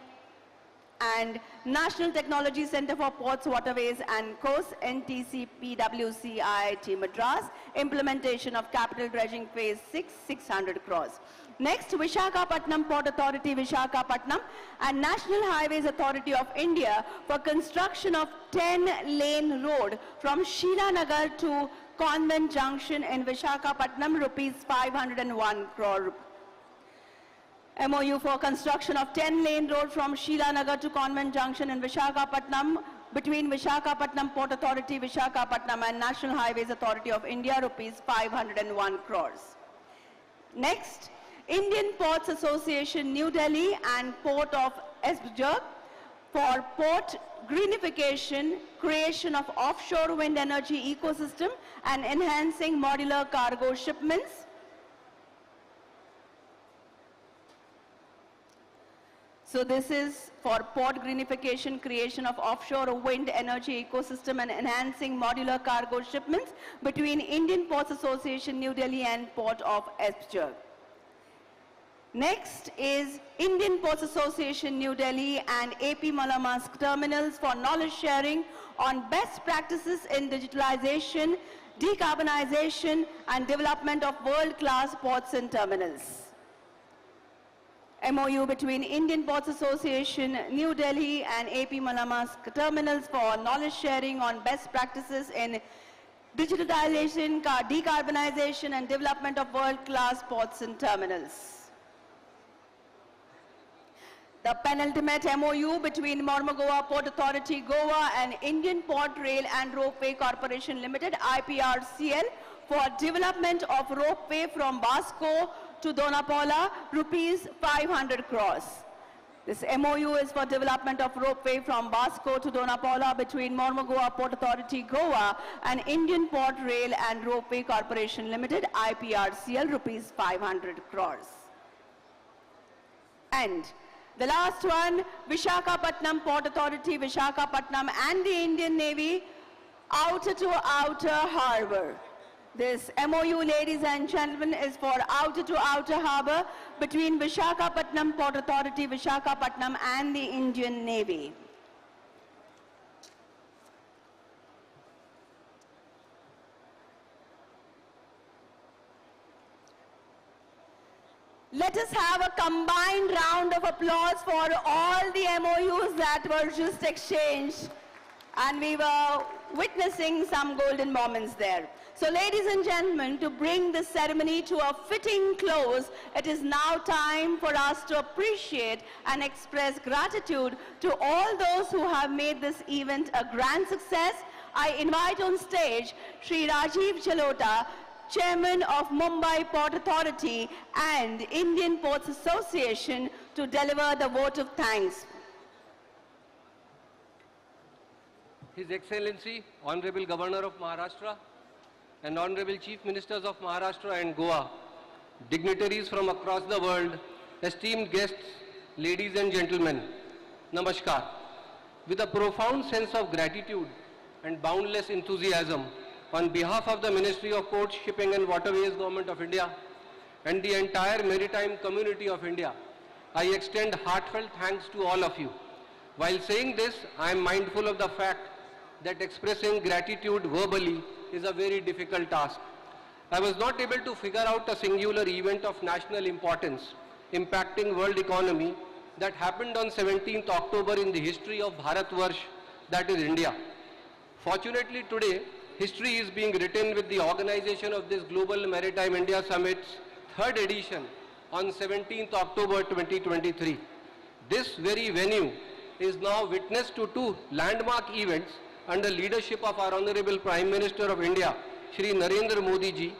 and National Technology Center for Ports, Waterways and Coasts, NTC, PWC, IIT Madras, implementation of capital dredging phase 6, 600 crores. Next, Visakhapatnam Port Authority, Visakhapatnam and National Highways Authority of India for construction of 10-lane road from Sheelanagar to Convent Junction in Visakhapatnam, rupees 501 crore. MOU for construction of 10-lane road from Sheelanagar to Convent Junction in Visakhapatnam between Visakhapatnam Port Authority, Visakhapatnam and National Highways Authority of India, rupees 501 crores. Next, Indian Ports Association, New Delhi and Port of Esbjerg for port greenification, creation of offshore wind energy ecosystem and enhancing modular cargo shipments. So this is for port greenification, creation of offshore wind energy ecosystem and enhancing modular cargo shipments between Indian Ports Association, New Delhi and Port of Esbjerg. Next is Indian Ports Association, New Delhi and AP Malamask terminals for knowledge sharing on best practices in digitalization, decarbonization and development of world-class ports and terminals. MOU between Indian Ports Association, New Delhi and AP Malamask terminals for knowledge sharing on best practices in digitalization, decarbonization and development of world-class ports and terminals. The penultimate MOU between Mormugao Port Authority Goa and Indian Port Rail and Ropeway Corporation Limited IPRCL for development of ropeway from Vasco to Donapaula, rupees 500 crores. This MOU is for development of ropeway from Vasco to Donapaula between Mormugao Port Authority Goa and Indian Port Rail and Ropeway Corporation Limited IPRCL, rupees 500 crores. And the last one, Visakhapatnam Port Authority, Visakhapatnam and the Indian Navy, outer to outer harbor. This MOU, ladies and gentlemen, is for outer to outer harbor between Visakhapatnam Port Authority, Visakhapatnam and the Indian Navy. Let us have a combined round of applause for all the MOUs that were just exchanged. And we were witnessing some golden moments there. So ladies and gentlemen, to bring this ceremony to a fitting close, it is now time for us to appreciate and express gratitude to all those who have made this event a grand success. I invite on stage Sri Rajiv Jalota, Chairman of Mumbai Port Authority and Indian Ports Association, to deliver the vote of thanks. His Excellency, Honorable Governor of Maharashtra and Honorable Chief Ministers of Maharashtra and Goa, dignitaries from across the world, esteemed guests, ladies and gentlemen, Namaskar. With a profound sense of gratitude and boundless enthusiasm, on behalf of the Ministry of Ports, Shipping and Waterways, Government of India, and the entire maritime community of India, I extend heartfelt thanks to all of you. While saying this, I am mindful of the fact that expressing gratitude verbally is a very difficult task. I was not able to figure out a singular event of national importance impacting world economy that happened on 17th October in the history of Bharatvarsh, that is India. Fortunately today, history is being written with the organization of this Global Maritime India Summit's third edition on 17th October 2023. This very venue is now witness to two landmark events under leadership of our Honorable Prime Minister of India, Shri Narendra Modi ji.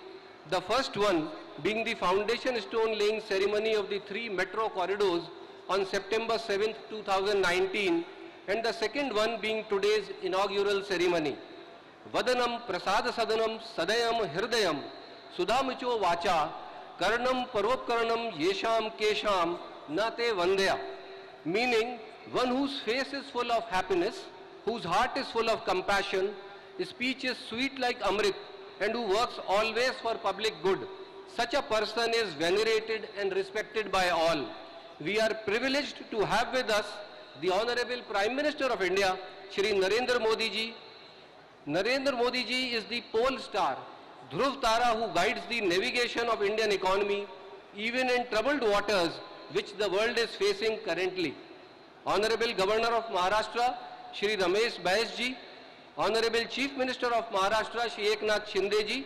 The first one being the foundation stone laying ceremony of the 3 metro corridors on September 7th, 2019, and the second one being today's inaugural ceremony. Vadanam prasad sadanam sadayam hirdayam sudhamicho vacha karnam parvopkarnam yesham kesham nate vandya. Meaning, one whose face is full of happiness, whose heart is full of compassion, his speech is sweet like Amrit, and who works always for public good. Such a person is venerated and respected by all. We are privileged to have with us the Honorable Prime Minister of India, Shri Narendra Modi ji. Narendra Modi ji is the pole star, Dhruv Tara, who guides the navigation of Indian economy, even in troubled waters which the world is facing currently. Honorable Governor of Maharashtra, Shri Ramesh Bais ji, Honorable Chief Minister of Maharashtra, Shri Eknath Shinde ji,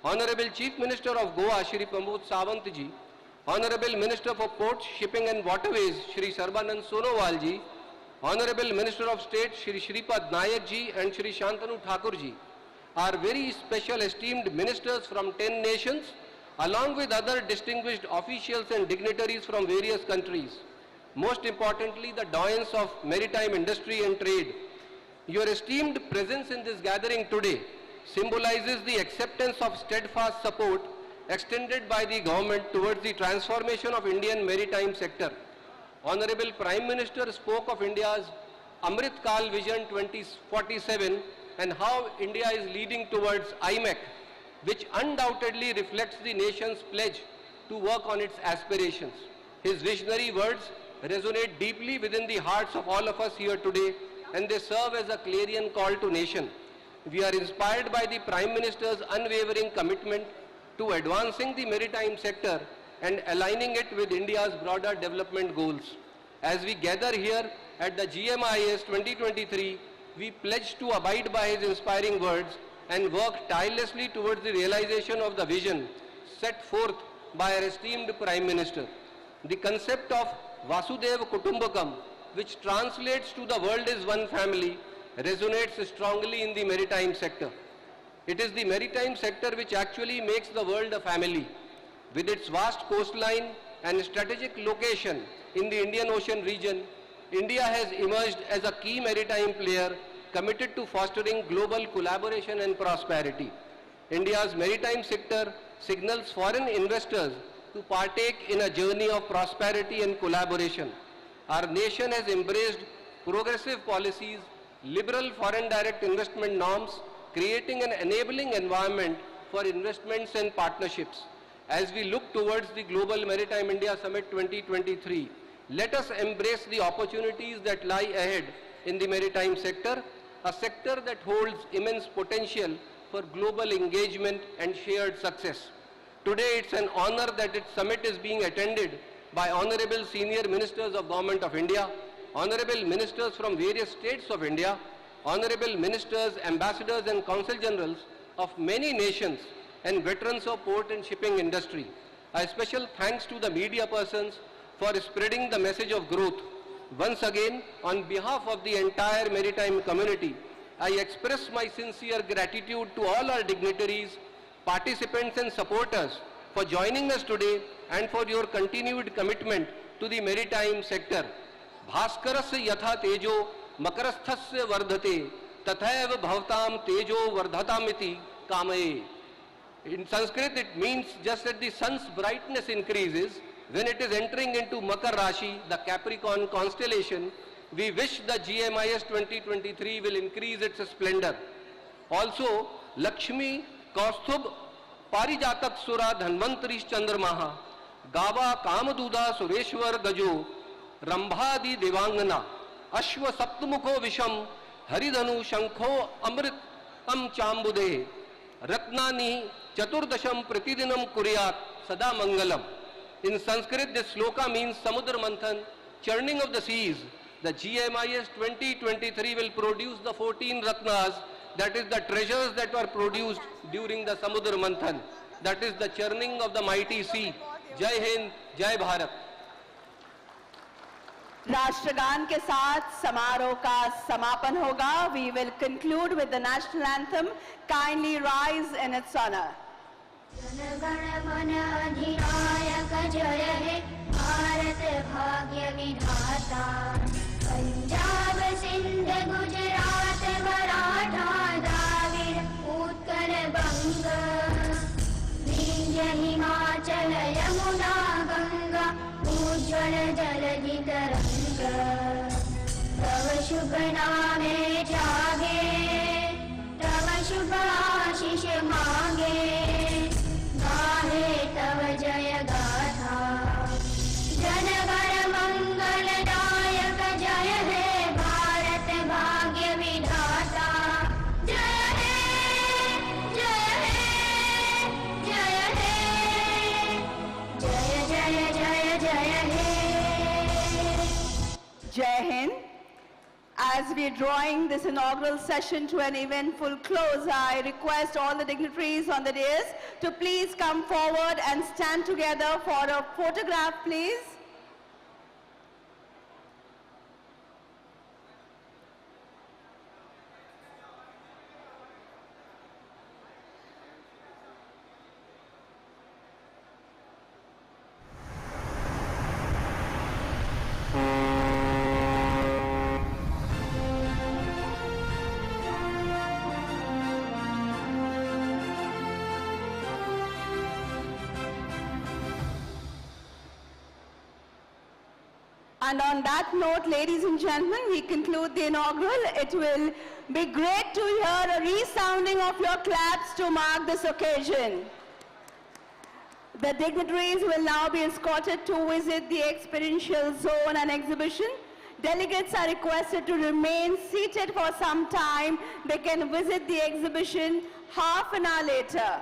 Honorable Chief Minister of Goa, Shri Pramod Sawant ji, Honorable Minister for Ports, Shipping and Waterways, Shri Sarbanand Sonowal ji, Honorable Minister of State, Shri Shripad Nayak ji and Shri Shantanu Thakur ji, are very special esteemed ministers from 10 nations, along with other distinguished officials and dignitaries from various countries. Most importantly, the doyens of maritime industry and trade. Your esteemed presence in this gathering today symbolizes the acceptance of steadfast support extended by the government towards the transformation of Indian maritime sector. Honorable Prime Minister spoke of India's Amrit Kal Vision 2047 and how India is leading towards IMEC, which undoubtedly reflects the nation's pledge to work on its aspirations. His visionary words resonate deeply within the hearts of all of us here today, and they serve as a clarion call to nation. We are inspired by the Prime Minister's unwavering commitment to advancing the maritime sector and aligning it with India's broader development goals. As we gather here at the GMIS 2023, we pledge to abide by his inspiring words and work tirelessly towards the realization of the vision set forth by our esteemed Prime Minister. The concept of Vasudeva Kutumbakam, which translates to the world is one family, resonates strongly in the maritime sector. It is the maritime sector which actually makes the world a family. With its vast coastline and strategic location in the Indian Ocean region, India has emerged as a key maritime player committed to fostering global collaboration and prosperity. India's maritime sector signals foreign investors to partake in a journey of prosperity and collaboration. Our nation has embraced progressive policies, liberal foreign direct investment norms, creating an enabling environment for investments and partnerships. As we look towards the Global Maritime India Summit 2023, let us embrace the opportunities that lie ahead in the maritime sector, a sector that holds immense potential for global engagement and shared success. Today, it's an honor that its summit is being attended by Honorable Senior Ministers of Government of India, Honorable Ministers from various states of India, Honorable Ministers, Ambassadors and Consul Generals of many nations and veterans of port and shipping industry. A special thanks to the media persons for spreading the message of growth. Once again, on behalf of the entire maritime community, I express my sincere gratitude to all our dignitaries, participants and supporters for joining us today and for your continued commitment to the maritime sector. Bhaskarasya yatha tejo makarasthasya vardhate tathaiva bhavtam tejo vardhatamiti kamaye. In Sanskrit, it means just as the sun's brightness increases, when it is entering into Makar Rashi, the Capricorn constellation, we wish the GMIS 2023 will increase its splendor. Also, Lakshmi, Kaustubh, Parijatak Sura, Dhanvantarish Chandramaha, Gava, Kamaduda, Sureshwar, Gajo, Rambhadi, Devangana, Ashwa, Saptamukho, Visham, Haridhanu, Shankho, Amrit, Chambude, Ratnani, Chaturdasham, Pratidinam, Kuryat, Sada Mangalam. In Sanskrit, this sloka means Samudra Manthan, churning of the seas. The GMIS 2023 will produce the 14 Ratnas, that is the treasures that were produced during the Samudra Manthan. That is the churning of the mighty sea. Jai Hind, Jai Bharat. राष्ट्रगान के साथ समारोह का समापन होगा. We will conclude with the national anthem. Kindly rise in its honor. जनगण मन अधिनायक जय हे भारत भाग्य विधाता पंजाब सिंध गुजरात मराठा द्राविड़ उत्कल बंग विंध्य हिमाचल यमुना गंगा उज्ज्वल जलधि तरंग तव शुभ नामे जागे तव शुभ आशीष मांगे तव जय गाथा जनगण मंगलदायक जय हे भारत भाग्य विधाता जय हे जय हे जय हे जय जय जय जय हे. Jai Hind. As we are drawing this inaugural session to an eventful close, I request all the dignitaries on the dais to please come forward and stand together for a photograph, please. And on that note, ladies and gentlemen, we conclude the inaugural. It will be great to hear a resounding of your claps to mark this occasion. The dignitaries will now be escorted to visit the experiential zone and exhibition. Delegates are requested to remain seated for some time. They can visit the exhibition half an hour later.